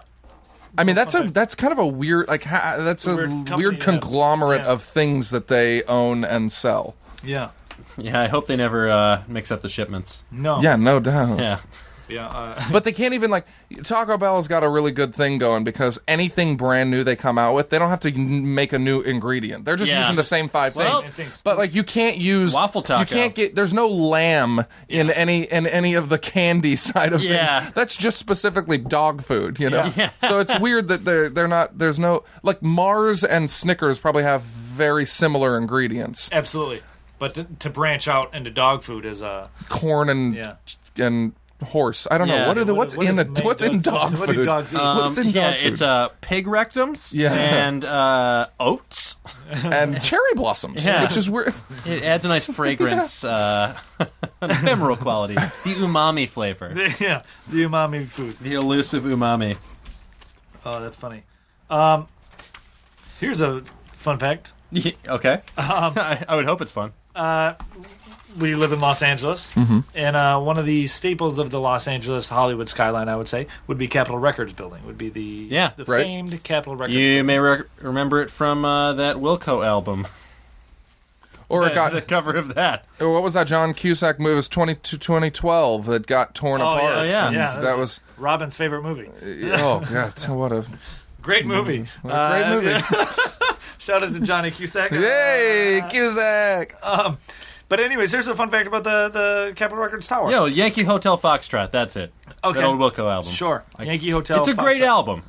I mean, that's kind of a weird that's a Weird company, weird yeah. conglomerate Yeah. of things that they own and sell. Yeah. Yeah, I hope they never mix up the shipments. No. Yeah, no doubt. Yeah. Yeah. But they can't even Taco Bell's got a really good thing going because anything brand new they come out with, they don't have to make a new ingredient. They're just Yeah. using the same five Well, things. But you can't use Waffle taco. You can't get. There's no lamb in any of the candy side of Yeah. things. That's just specifically dog food. You know. Yeah. So it's weird that they're not. There's no Mars and Snickers probably have very similar ingredients. Absolutely. But to branch out into dog food is Corn and horse. I don't know. Yeah. What's in dog What do food? dogs eat? What's in yeah, dog food? it's pig rectums Yeah. and oats. And cherry blossoms, Yeah. which is weird. It adds a nice fragrance, an ephemeral quality, the umami flavor, Yeah, the umami food. the elusive umami. Oh, that's funny. Here's a fun fact. Okay. I would hope it's fun. we live in Los Angeles, and one of the staples of the Los Angeles Hollywood skyline, I would say, would be Capitol Records building. Would be the right. famed Capitol Records. You building. may remember it from that Wilco album. Or it got the cover of that. What was that John Cusack movie? It was 2012 that got torn apart. yeah. And Yeah, that was Robin's favorite movie. oh god, what a Great movie. what a great movie! Shout out to Johnny Cusack. Yay, Cusack! But anyways, here's a fun fact about the Capitol Records Tower. Yo, Yankee Hotel Foxtrot. That's it. Okay. That old Wilco album. Sure. Yankee Hotel. It's a great Foxtrot. album.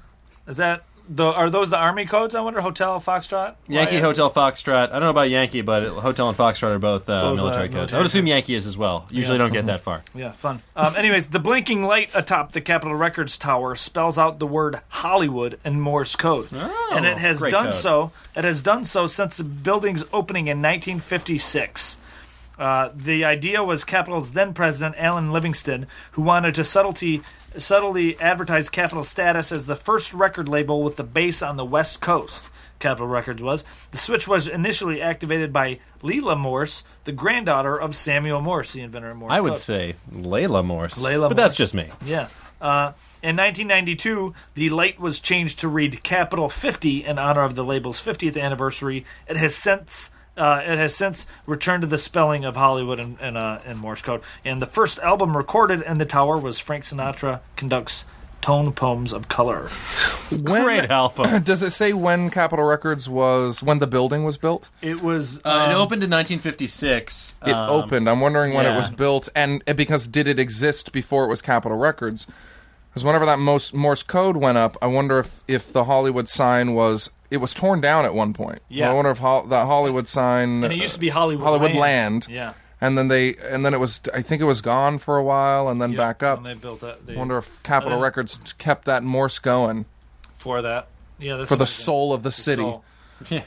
Is that are those the Army codes? I wonder. Hotel Foxtrot. Yankee Why- Hotel Foxtrot. I don't know about Yankee, but Hotel and Foxtrot are both military codes. military I would assume codes. Yankee is as well. Usually don't get that far. Yeah, fun. Anyways, the blinking light atop the Capitol Records Tower spells out the word Hollywood in Morse code, and it has great done code. so. It has done so since the building's opening in 1956. The idea was Capitol's then president Alan Livingston, who wanted to subtly advertise Capitol status as the first record label with the base on the West Coast. Capitol Records was. The switch was initially activated by Leila Morse, the granddaughter of Samuel Morse, the inventor of Morse I would code. say Layla Morse. Layla but that's Morse. just me. Yeah. In 1992, the light was changed to read Capital 50 in honor of the label's 50th anniversary. It has since returned to the spelling of Hollywood in Morse code. And the first album recorded in the tower was Frank Sinatra Conducts Tone Poems of Color. Great album. Does it say when Capitol Records when the building was built? It was It opened in 1956. It opened. I'm wondering when it yeah. was built, and because did it exist before it was Capitol Records? Because whenever that Morse code went up, I wonder if the Hollywood sign was torn down at one point. Yeah. I wonder if the Hollywood sign and it used to be Hollywood Land. Yeah. And then it was, I think it was gone for a while, and then back up. And they built that. I wonder if Capitol Records kept that Morse going for that. Yeah, that's for the amazing. soul of the city. Soul.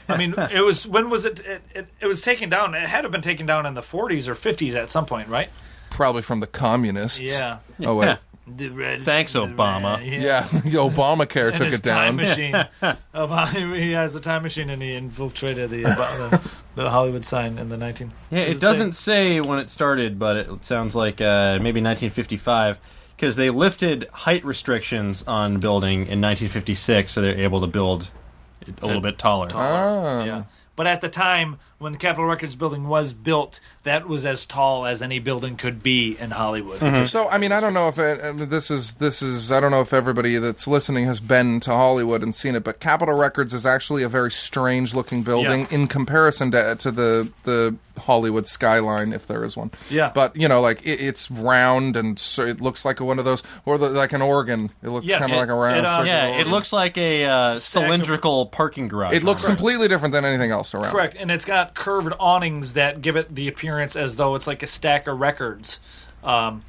I mean, it was. When was it? It was taken down. It had to have been taken down in the 40s or 50s at some point, right? Probably from the communists. Yeah. Oh wait. The red, Thanks, Obama. Yeah, the Obamacare And took his it down. time machine. He has a time machine, and he infiltrated the Hollywood sign in the 19. Yeah, it doesn't say when it started, but it sounds like maybe 1955, because they lifted height restrictions on building in 1956, so they're able to build a little bit taller. Ah. Yeah. But at the time when the Capitol Records building was built, that was as tall as any building could be in Hollywood. So, I mean, I don't know if this is. I don't know if everybody that's listening has been to Hollywood and seen it, but Capitol Records is actually a very strange-looking building in comparison to the Hollywood skyline, if there is one. Yeah. But it's round, and so it looks like one of those, or like an organ. It looks Yes, kind of like a round. circular Yeah, it organ. looks like a cylindrical parking garage. It looks almost. completely different than anything else around. Correct, and it's got curved awnings that give it the appearance as though it's like a stack of records on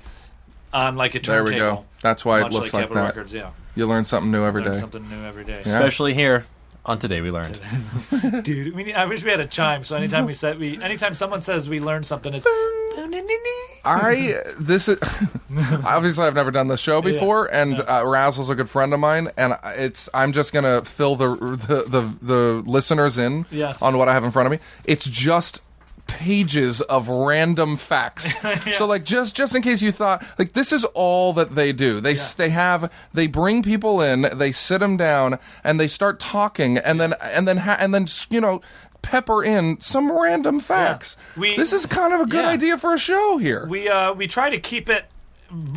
like a There turntable. we go. That's why it Much looks like Capitol that. Records, yeah. You learn something new every Learn day. something new every day. Especially here on Today We Learned. Dude, I wish we had a chime. So anytime anytime someone says we learned something, it's Obviously I've never done this show before, and Razzle's a good friend of mine, and I'm just gonna fill the listeners in Yes. on what I have in front of me. It's just pages of random facts. So like just in case you thought like this is all that they do. They bring people in, they sit them down, and they start talking, and then pepper in some random facts. This is kind of a good idea for a show here. we try to keep it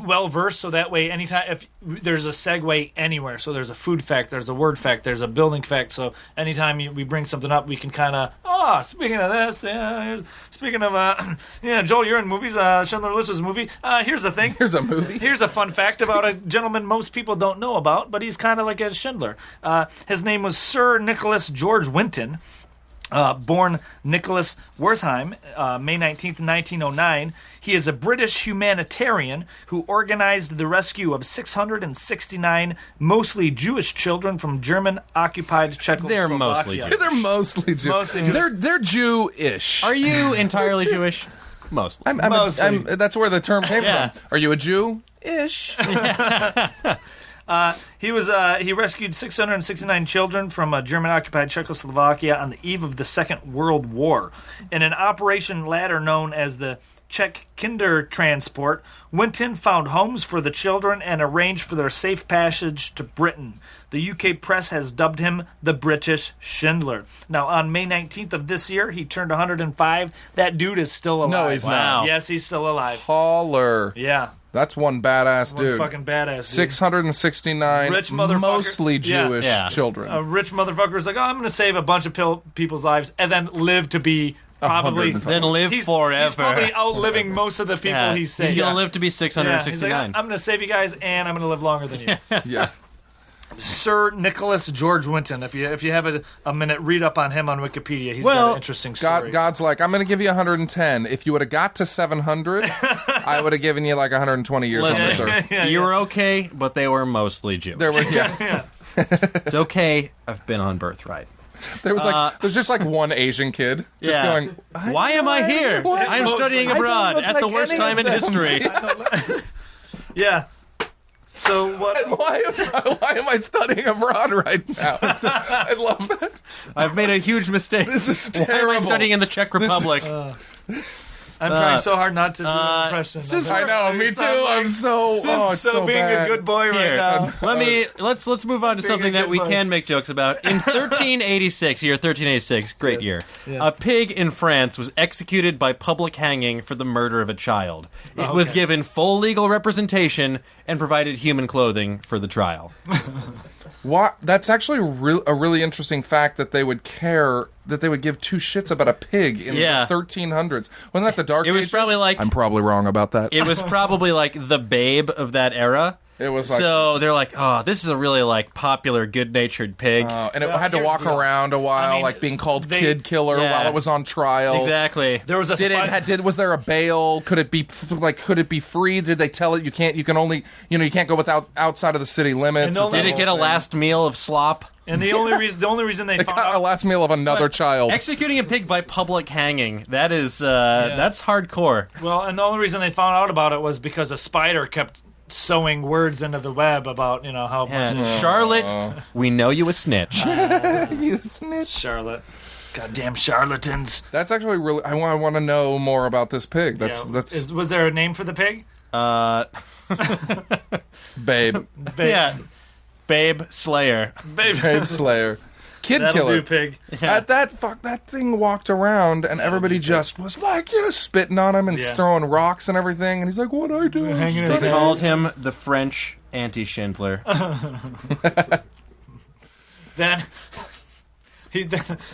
well versed so that way anytime if there's a segue anywhere, so there's a food fact, there's a word fact, there's a building fact, so anytime we bring something up we can kind of speaking of this, speaking of Joel, you're in movies, Schindler List was a movie, here's the thing, Here's a movie. here's a fun fact about a gentleman most people don't know about, but he's kind of like a Schindler. His name was Sir Nicholas George Winton. Born Nicholas Wertheim, May 19th, 1909. He is a British humanitarian who organized the rescue of 669 mostly Jewish children from German-occupied Czechoslovakia. They're mostly Jewish. They're mostly Jew. Mostly Jewish. They're Jew-ish. Are you entirely Jewish? Mostly. I'm, that's where the term came Yeah. from. Are you a Jew? Ish. He rescued 669 children from German-occupied Czechoslovakia on the eve of the Second World War. In an operation later known as the Czech Kindertransport, Winton found homes for the children and arranged for their safe passage to Britain. The UK press has dubbed him the British Schindler. Now, on May 19th of this year, he turned 105. That dude is still alive. No, he's not. Yes, he's still alive. Holler. Yeah. That's one badass One dude. fucking badass dude. 669 Rich motherfucker. mostly Jewish Yeah. children. A rich motherfucker is like, oh, I'm going to save a bunch of people's lives and then live to be probably... 105. Then live forever. He's probably outliving most of the people he saved. He's going to live to be Yeah, he's 669. like, I'm going to save you guys and I'm going to live longer than you. Yeah. Sir Nicholas George Winton. If you have a minute, read up on him on Wikipedia. He's got Well, an interesting story. God's like, I'm going to give you 110. If you would have got to 700, I would have given you like 120 years on this earth. You were okay, but they were mostly Jewish. There were, yeah. It's okay. I've been on Birthright. There was there's just like one Asian kid just going, why am I here? Why- I'm studying I don't abroad look at like the worst any time of in them." history. Yeah. So what? why am I studying abroad right now? I love that. I've made a huge mistake. This is Why am I terrible. studying in the Czech Republic? I'm trying so hard not to do an impression. since I know, me too. I'm so it's so being bad. a good boy right Here, now. let's move on to something a that good we boy. can make jokes about. In 1386, year 1386, great year, a pig in France was executed by public hanging for the murder of a child. It was given full legal representation and provided human clothing for the trial. What? That's actually a really interesting fact that they would give two shits about a pig in the 1300s. Wasn't that the Dark It was Ages? probably like- I'm probably wrong about that. It was probably like the Babe of that era. It was like, So they're like, oh, this is a really like popular, good-natured pig. and it had to here's walk the deal. around a while, I mean, like being called they- kid killer Yeah. while it was on trial. Exactly. There was a Was there a bail? Could it be free? Did they tell it you can't go without outside of the city limits? And Is that Did it whole get a thing? last meal of slop? And the only reason they It found got a out last meal of another child. Executing a pig by public hanging. That is that's hardcore. well, and the only reason they found out about it was because a spider kept sewing words into the web about how much And Charlotte, we know you a snitch. You snitch. Charlotte, goddamn charlatans. That's actually really. I want to know more about this pig. That's Was there a name for the pig? Babe, Babe Slayer. Babe Slayer, Kid That'll Killer. do, pig. That thing walked around and everybody just was like, spitting on him and Yeah. throwing rocks and everything. And he's like, "What I do?" Hanging his They head. called him the French anti-Schindler. Then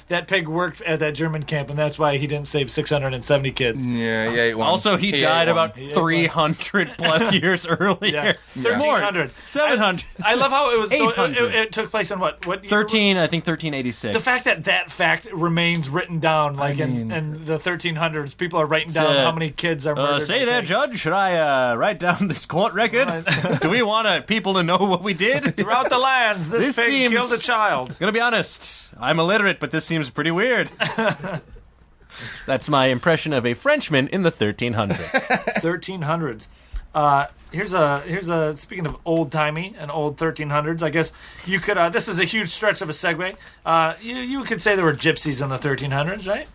that pig worked at that German camp, and that's why he didn't save 670 kids. Yeah, he ate one. Also, he died ate about one. 300 plus years earlier. Yeah, 1,300. 700. I love how it was. So 800. it took place in what year? 1386. The fact that fact remains written down, like in the 1300s, people are writing down how many kids are murdered. say by that, pigs. Judge. Should I write down this court record? Do we want people to know what we did? Throughout the lands, this This pig seems- killed a child. Gonna be honest, I'm illiterate, but this seems pretty weird. That's my impression of a Frenchman in the 1300s. 1300s. Here's a speaking of old timey and old 1300s. I guess you could. This is a huge stretch of a segue. You could say there were gypsies in the 1300s, right?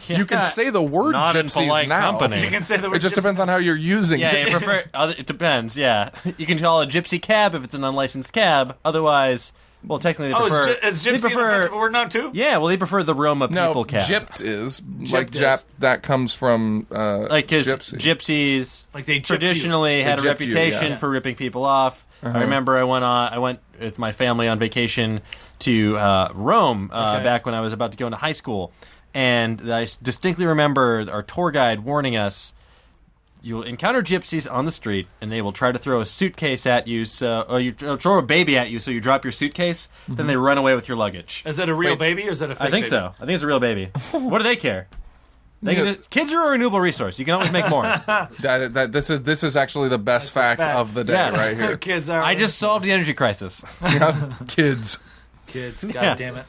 You can say the word Not in gypsies polite now. company. You can say there were. It just depends on how you're using Yeah, it. you prefer. It depends. Yeah, you can call a gypsy cab if it's an unlicensed cab. Otherwise, well, technically they Oh, prefer. is they gypsy an prefer. offensive word now too? Yeah, well, they prefer the Roma No, people cab. gypped is Gypped is. that comes from Like his gypsy. gypsies Like they gypped traditionally you. had a They gypped you, reputation yeah. for ripping people off. I remember I went with my family on vacation to Rome back when I was about to go into high school, and I distinctly remember our tour guide warning us: you'll encounter gypsies on the street, and they will try to throw a suitcase at you, or you throw a baby at you, so you drop your suitcase. Then they run away with your luggage. Is that a real baby or is that a fake I think baby? so. I think it's a real baby. What do they care? Kids are a renewable resource. You can always make more. This is actually the best fact fact. of the day Yes. right here. Kids are. I just solved the energy crisis. Yeah. Kids. kids. God Yeah. damn it.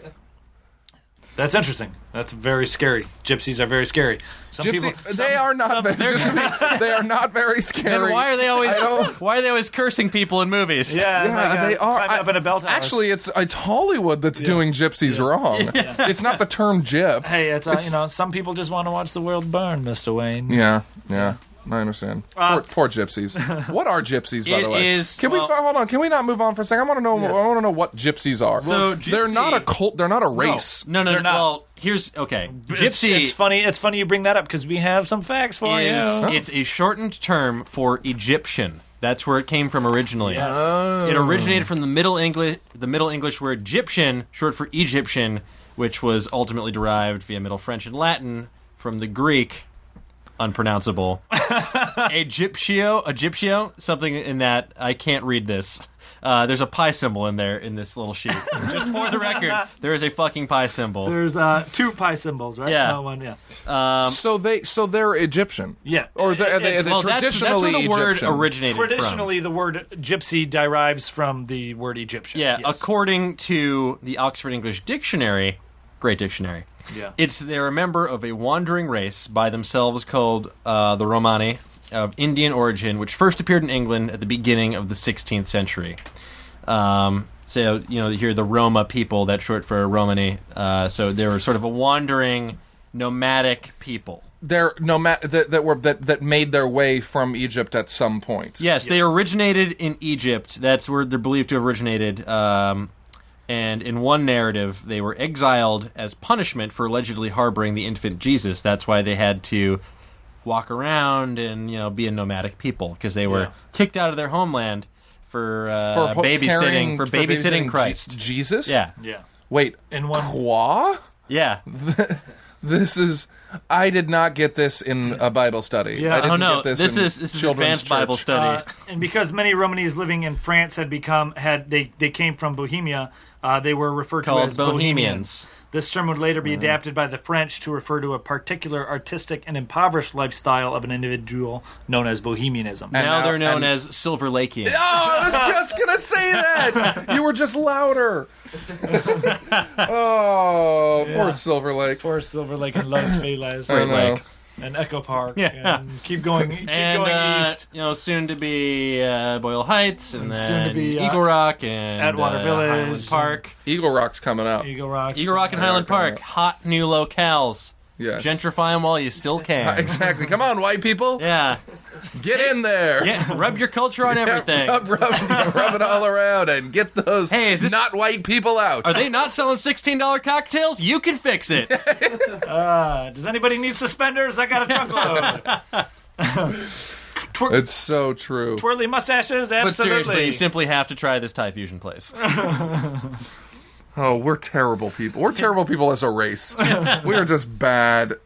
That's interesting. That's very scary. Gypsies are very scary. They are not very scary. Then why are they always cursing people in movies? Yeah, they are. Up in a belt house. Actually, it's Hollywood that's doing gypsies wrong. Yeah. It's not the term gyp. Hey, it's some people just want to watch the world burn, Mr. Wayne. Yeah. I understand. Poor gypsies. What are gypsies, by the way? Hold on? Can we not move on for a second? I want to know. Yeah. I want to know what gypsies are. So they're not a cult. They're not a race. No. They're not. Well, Gypsy. It's funny. It's funny you bring that up because we have some facts for you. It's a shortened term for Egyptian. That's where it came from originally. Yes. Oh. It originated from the Middle English word Egyptian, short for Egyptian, which was ultimately derived via Middle French and Latin from the Greek. Unpronounceable. Egyptio, something in that. I can't read this. There's a pi symbol in there in this little sheet. Just for the record, there is a fucking pi symbol. There's 2 pi symbols, right? Yeah. No, one, yeah. So they're Egyptian. Yeah. Or they're traditionally that's where the word Egyptian. originated Traditionally, the word gypsy derives from the word Egyptian. Yeah, yes. according to the Oxford English Dictionary, great dictionary, they're a member of a wandering race by themselves called the Romani, of Indian origin, which first appeared in England at the beginning of the 16th century. So, you hear the Roma people, that's short for Romani. So they were sort of a wandering, nomadic people. They're that made their way from Egypt at some point. Yes, they originated in Egypt. That's where they're believed to have originated. And in one narrative, they were exiled as punishment for allegedly harboring the infant Jesus. That's why they had to walk around and be a nomadic people, because they were kicked out of their homeland for babysitting Christ. Jesus? Yeah. Wait, in one. Quoi? Yeah. I did not get this in a Bible study. Yeah. I didn't get this is advanced Bible study. And because many Romanis living in France they came from Bohemia, they were referred to as Bohemians. This term would later be adapted by the French to refer to a particular artistic and impoverished lifestyle of an individual known as Bohemianism. Now they're known as Silver Lakean. Oh, I was just going to say that. You were just louder. Poor Silver Lake. Poor Silver Lake and Los Feliz. Great Lake. And Echo Park. Yeah. And keep going east. Soon to be Boyle Heights, and then soon to be Eagle Rock and Atwater Village, Highland Park. Eagle Rock's coming out. Eagle Rock and Highland Park. Hot new locales. Yes. Gentrify them while you still can. Exactly. Come on, white people. Yeah. Get in there. Yeah, rub your culture on everything. Rub it all around and get those not white people out. Are they not selling $16 cocktails? You can fix it. Does anybody need suspenders? I got a truckload. It's so true. Twirly mustaches, absolutely. But seriously, you simply have to try this Thai fusion place. Oh, we're terrible people. We're terrible people as a race. We are just bad.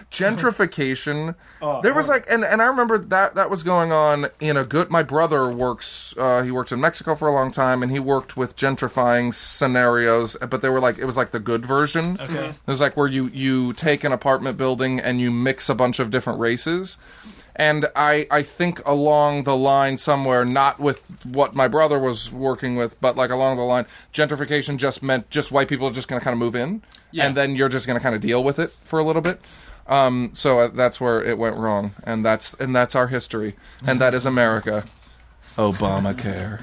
Gentrification. There was and I remember that was going on in my brother works, he worked in Mexico for a long time, and he worked with gentrifying scenarios, but they were it was like the good version. Okay. It was like where you take an apartment building and you mix a bunch of different races. And I think along the line somewhere, not with what my brother was working with, but along the line, gentrification just meant white people are just going to kind of move in, and then you're just going to kind of deal with it for a little bit. So that's where it went wrong, and that's our history, and that is America. Obamacare.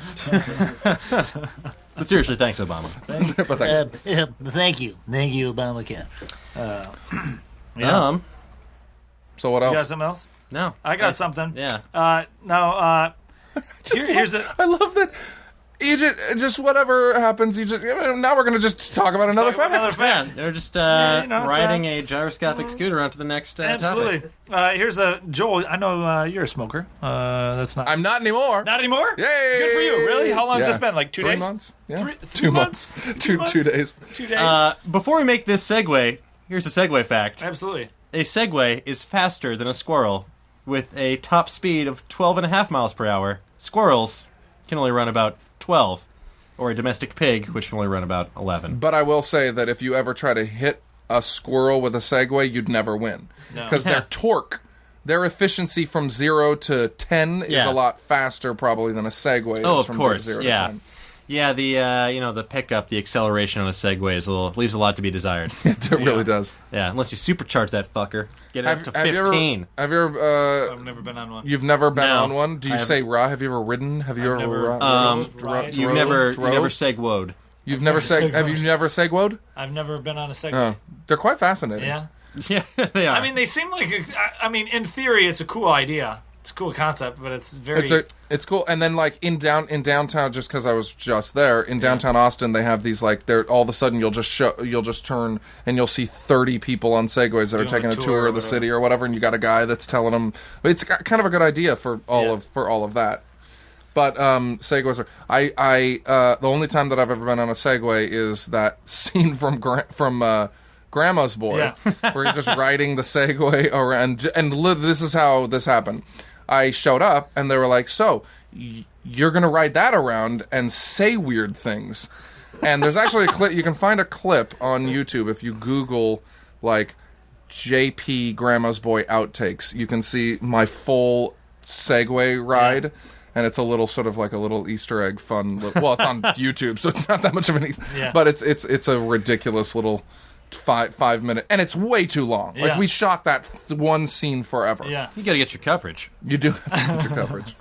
But seriously, thanks, Obama. But thanks. Thank you, Obamacare. So what else? You got something else? No, I got something. Yeah. Here's it. I love that. Egypt, just whatever happens. Now we're going to just talk about another fact. Yeah, they're just riding a gyroscopic scooter onto the next absolutely. topic. Here's a Joel. I know you're a smoker. That's not. I'm not anymore. Not anymore. Yay! Good for you. Really? How long has this been? 2 days? 3 months. Yeah. 2 months. 2 days. 2 days. Before we make this segue, here's a segue fact. Absolutely. A Segway is faster than a squirrel with a top speed of 12.5 miles per hour. Squirrels can only run about 12, or a domestic pig, which can only run about 11. But I will say that if you ever try to hit a squirrel with a Segway, you'd never win. Because their torque, their efficiency from 0 to 10 is a lot faster probably than a Segway is of from course, 0 to yeah. 10. Yeah, the pickup, the acceleration on a Segway leaves a lot to be desired. It really does. Yeah, unless you supercharge that fucker, get it up to 15. Have you ever? I've never been on one. You've never been No, on one? Do you say "ra"? Have you ever ridden? Have you I've ever? never You never Segwoed. You've never have you never segwoed? I've never been on a Segway. They're quite fascinating. Yeah. Yeah, they are. I mean, they seem like. In theory, it's a cool idea. It's a cool concept, but it's very. It's cool. And then like in downtown, just because I was just there in downtown Austin, they have these like they're all of a sudden you'll just turn and you'll see 30 people on Segways that are taking a tour of the city or whatever, and you got a guy that's telling them. It's kind of a good idea for all of that. But Segways are. The only time that I've ever been on a Segway is that scene from Grandma's Boy, where he's just riding the Segway around. And this is how this happened. I showed up, and they were like, "So, you're going to ride that around and say weird things." And there's actually a clip. You can find a clip on YouTube if you Google, like, JP Grandma's Boy outtakes. You can see my full Segway ride. Yeah. And it's a little sort of like a little Easter egg fun. Well, it's on YouTube, so it's not that much of an Easter. Yeah. But it's a ridiculous little 5 minute, and it's way too long. Yeah. Like we shot that one scene forever. Yeah, you got to get your coverage. You do have to get your coverage.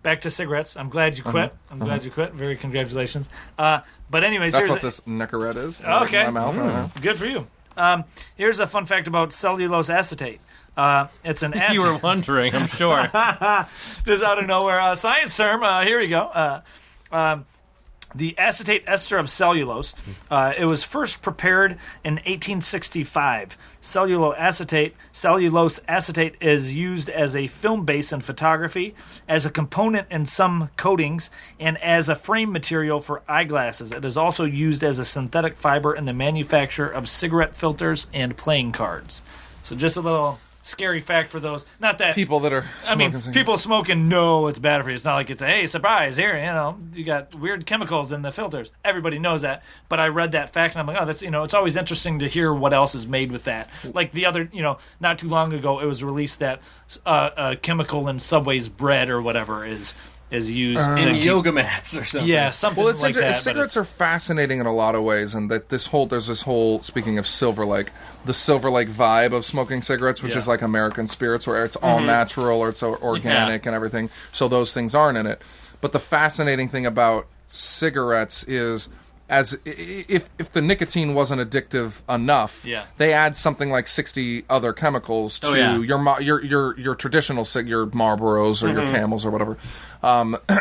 Back to cigarettes. I'm glad you quit. I'm glad you quit. Very congratulations. But anyways, that's what this Nicorette is. Okay, in my mouth. Good for you. Here's a fun fact about cellulose acetate. It's an acid. You were wondering, I'm sure. Just out of nowhere. Science term. Here we go. The acetate ester of cellulose. It was first prepared in 1865. Cellulose acetate is used as a film base in photography, as a component in some coatings, and as a frame material for eyeglasses. It is also used as a synthetic fiber in the manufacture of cigarette filters and playing cards. So just a little scary fact for those. Not that people that are smoking people smoking know it's bad for you. It's not like it's a, hey, surprise, here, you got weird chemicals in the filters. Everybody knows that. But I read that fact and I'm like, oh, that's, it's always interesting to hear what else is made with that. Like the other, not too long ago it was released that a chemical in Subway's bread or whatever is used in yoga mats or something. Yeah, something like that. Cigarettes are fascinating in a lot of ways, and that there's this whole, speaking of Silver Lake, the Silver Lake vibe of smoking cigarettes, which is like American spirits, where it's all natural or it's organic and everything. So those things aren't in it. But the fascinating thing about cigarettes is, as if the nicotine wasn't addictive enough, they add something like 60 other chemicals to your traditional your Marlboros or your Camels or whatever,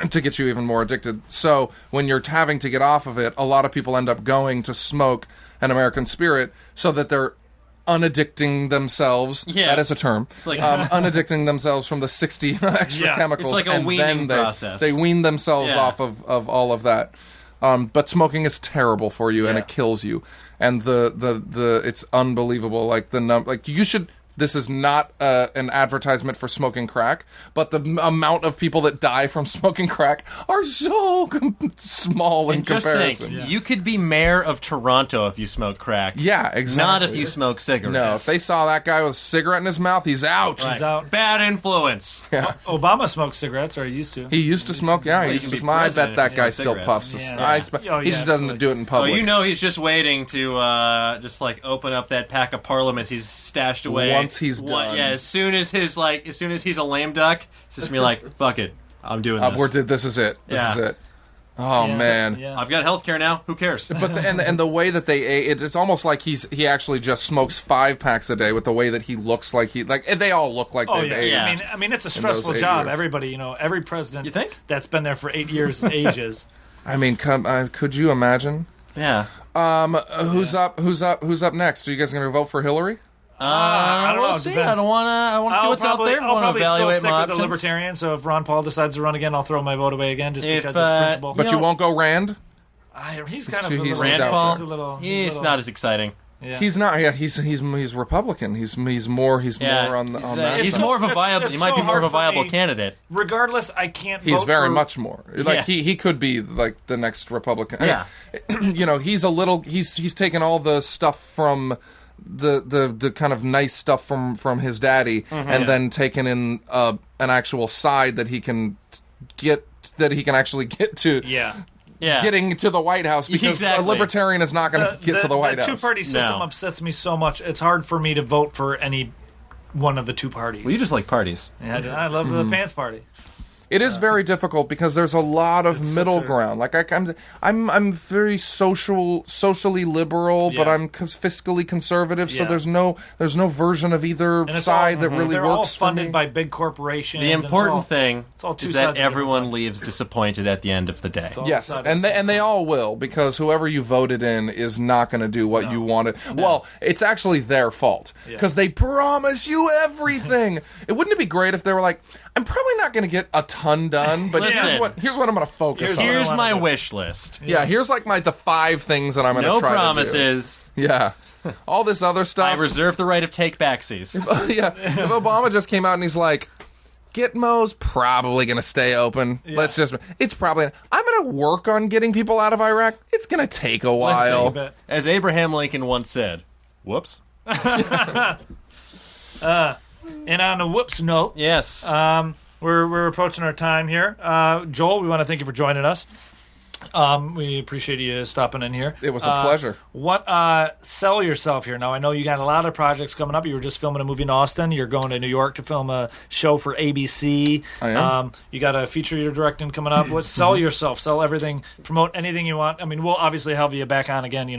to get you even more addicted. So when you're having to get off of it, a lot of people end up going to smoke an American Spirit so that they're unaddicting themselves. Yeah. That is a term. It's like unaddicting themselves from the 60 extra chemicals. It's like a weaning process. They wean themselves off of all of that. But smoking is terrible for you, and it kills you. And the it's unbelievable. Like you should. This is not an advertisement for smoking crack, but the amount of people that die from smoking crack are so small in comparison. Think, you could be mayor of Toronto if you smoke crack. Yeah, exactly. Not if you smoke cigarettes. No, if they saw that guy with a cigarette in his mouth, he's out. Right. He's out. Bad influence. Yeah. Obama smoked cigarettes, or he used to. He used to smoke. Yeah, he used to smoke. I bet that guy still puffs. Yeah. He just doesn't do it in public. He's just waiting to just like open up that pack of Parliaments he's stashed away. Once he's done. Yeah, as soon as he's a lame duck, it's just me like, fuck it, I'm doing this. This is it. This is it. Oh man, I've got healthcare now. Who cares? But and the way that they it's almost like he actually just smokes 5 packs a day. With the way that he looks like they all look like they've aged. Yeah. I mean, it's a stressful job. Years. Everybody, every president. You think? That's been there for 8 years ages. I mean, could you imagine? Yeah. Who's up next? Are you guys going to vote for Hillary? I don't know. See. I want to see what's out there. I'll probably still stick my with the Libertarian. So if Ron Paul decides to run again, I'll throw my vote away again just because it's principle. But you won't go Rand? He's kind of he's Rand Paul. He's not as exciting. Yeah. He's not. Yeah, he's Republican. He's more on that. He's side. more of a viable. He might be more of a viable candidate. Regardless, I can't. He's very much more. Like he could be like the next Republican. Yeah. He's a little. He's taken all the stuff from the kind of nice stuff from his daddy, and then taken in an actual side that he can get that he can actually get to. Yeah. Getting to the White House, because a libertarian is not going to get to the White House. The two-party system upsets me so much. It's hard for me to vote for any one of the two parties. Well, you just like parties. Yeah, I love the Pants Party. It is very difficult because there's a lot of middle ground. Like I'm very socially liberal, but I'm fiscally conservative. So there's no version of either side that really they're works all for funded me. by big corporations. The important thing is that sides everyone leaves disappointed at the end of the day. Yes, and they all will, because whoever you voted in is not going to do what you wanted. No. Well, it's actually their fault because they promise you everything. Wouldn't it be great if they were like, I'm probably not going to get a ton done, but here's what I'm going to focus on. Here's my wish list. Yeah, here's like the 5 things that I'm going to try promises. to do. Yeah. All this other stuff. I reserve the right of take-backsies. If Obama just came out and he's like, Gitmo's probably going to stay open. Yeah. It's probably, I'm going to work on getting people out of Iraq. It's going to take a while. As Abraham Lincoln once said, whoops. And on a whoops note, yes, we're approaching our time here. Joel, we want to thank you for joining us. We appreciate you stopping in here. It was a pleasure. Sell yourself here. Now, I know you got a lot of projects coming up. You were just filming a movie in Austin. You're going to New York to film a show for ABC. I am. You got a feature you're directing coming up. Sell yourself. Sell everything. Promote anything you want. I mean, we'll obviously have you back on again,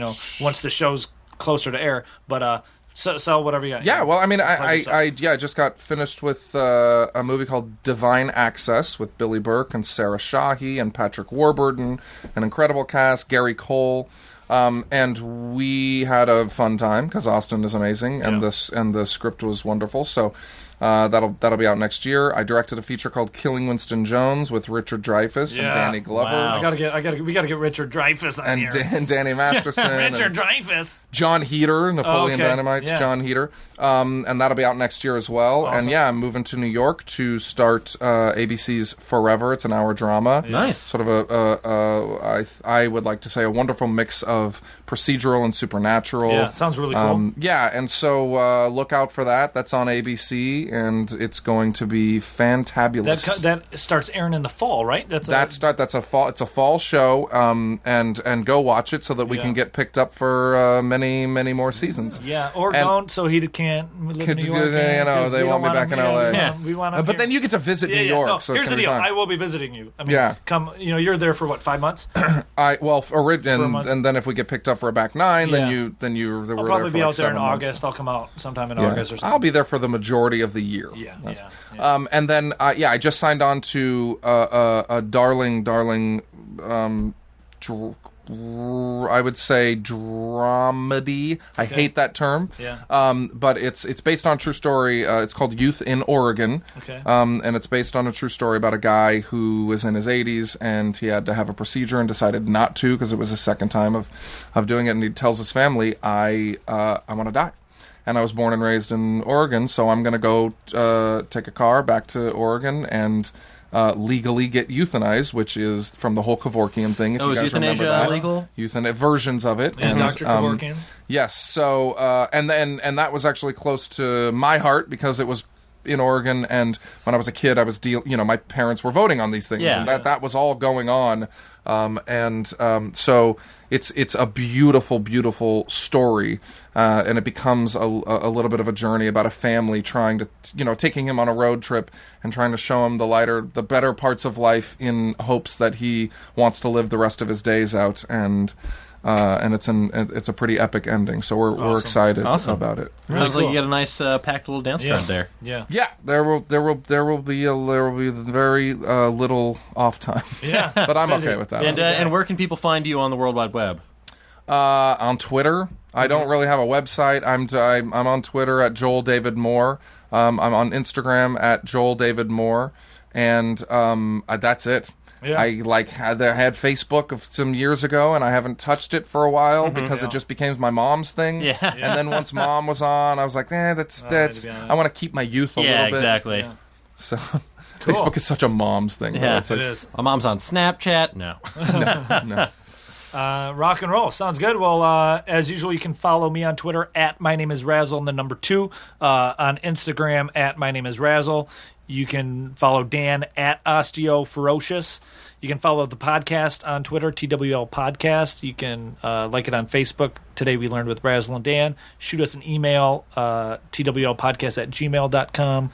once the show's closer to air. But sell whatever you got. Yeah, well, I mean, I just got finished with a movie called Divine Access with Billy Burke and Sarah Shahi and Patrick Warburton, an incredible cast, Gary Cole, and we had a fun time because Austin is amazing and the script was wonderful. So that'll be out next year. I directed a feature called Killing Winston Jones with Richard Dreyfuss and Danny Glover. Wow. We gotta get Richard Dreyfuss on here. And Danny Masterson. Richard Dreyfuss. John Heater, Napoleon Dynamite's John Heater. And that'll be out next year as well. Awesome. And I'm moving to New York to start ABC's Forever. It's an hour drama. Nice. Sort of I would like to say a wonderful mix of procedural and supernatural. Yeah, sounds really cool. And so look out for that. That's on ABC. And it's going to be fantabulous. That starts airing in the fall, right? It's a fall show. And go watch it so that we can get picked up for many more seasons. Yeah, or don't, so he can't live in New York. They want me back in LA. We want but then you get to visit New York. No, so here's it's the deal. Fun. I will be visiting you. I mean, come. You're there for what, 5 months? And then if we get picked up for a back 9, then you I'll probably be out there in August. I'll come out sometime in August or something. I'll be there for the majority of the year. And then I just signed on to a darling I would say dramedy. I hate that term. But it's based on a true story. It's called Youth in Oregon. And it's based on a true story about a guy who was in his 80s and he had to have a procedure and decided not to because it was his second time of doing it. And he tells his family, I want to die. And I was born and raised in Oregon, so I'm going to go take a car back to Oregon and legally get euthanized, which is from the whole Kevorkian thing. If you guys remember that, legal? Versions of it. And Dr. Kevorkian. Yes. So and that was actually close to my heart because it was in Oregon, and when I was a kid, I was my parents were voting on these things, and that was all going on. So it's a beautiful story, and it becomes a little bit of a journey about a family trying to, taking him on a road trip and trying to show him the better parts of life in hopes that he wants to live the rest of his days out. And it's a pretty epic ending, so we're excited about it. Sounds like you get a nice packed little dance card there. Yeah. There will be very little off time. Yeah, but I'm okay with that. And where can people find you on the World Wide Web? On Twitter. I don't really have a website. I'm on Twitter at Joel David Moore. I'm on Instagram at Joel David Moore, and that's it. Yeah. I had Facebook some years ago, and I haven't touched it for a while because it just became my mom's thing. Yeah. And then once Mom was on, I was like, that's. I want to keep my youth a little bit. Exactly. Yeah, exactly. So, cool. Facebook is such a mom's thing. Yeah, it is. My mom's on Snapchat. No. No. Rock and roll. Sounds good. Well, as usual, you can follow me on Twitter at my name is Razzle and the number 2. On Instagram at my name is Razzle. You can follow Dan at OsteoFerocious. You can follow the podcast on Twitter, TWL Podcast. You can like it on Facebook. Today We Learned with Brazel and Dan. Shoot us an email, twlpodcast@gmail.com.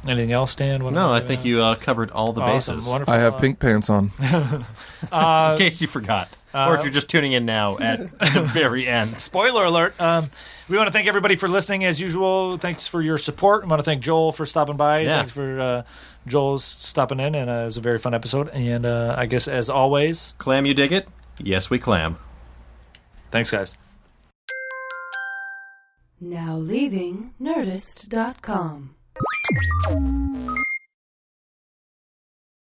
Anything else, Dan? No, I think you covered all the Awesome. bases. Wonderful. I have pink pants on. In case you forgot. Or if you're just tuning in now at the very end. Spoiler alert. We want to thank everybody for listening as usual. Thanks for your support. I want to thank Joel for stopping by. Yeah. Thanks for Joel's stopping in, and it was a very fun episode. And I guess, as always... Clam, you dig it? Yes, we clam. Thanks, guys. Now leaving Nerdist.com.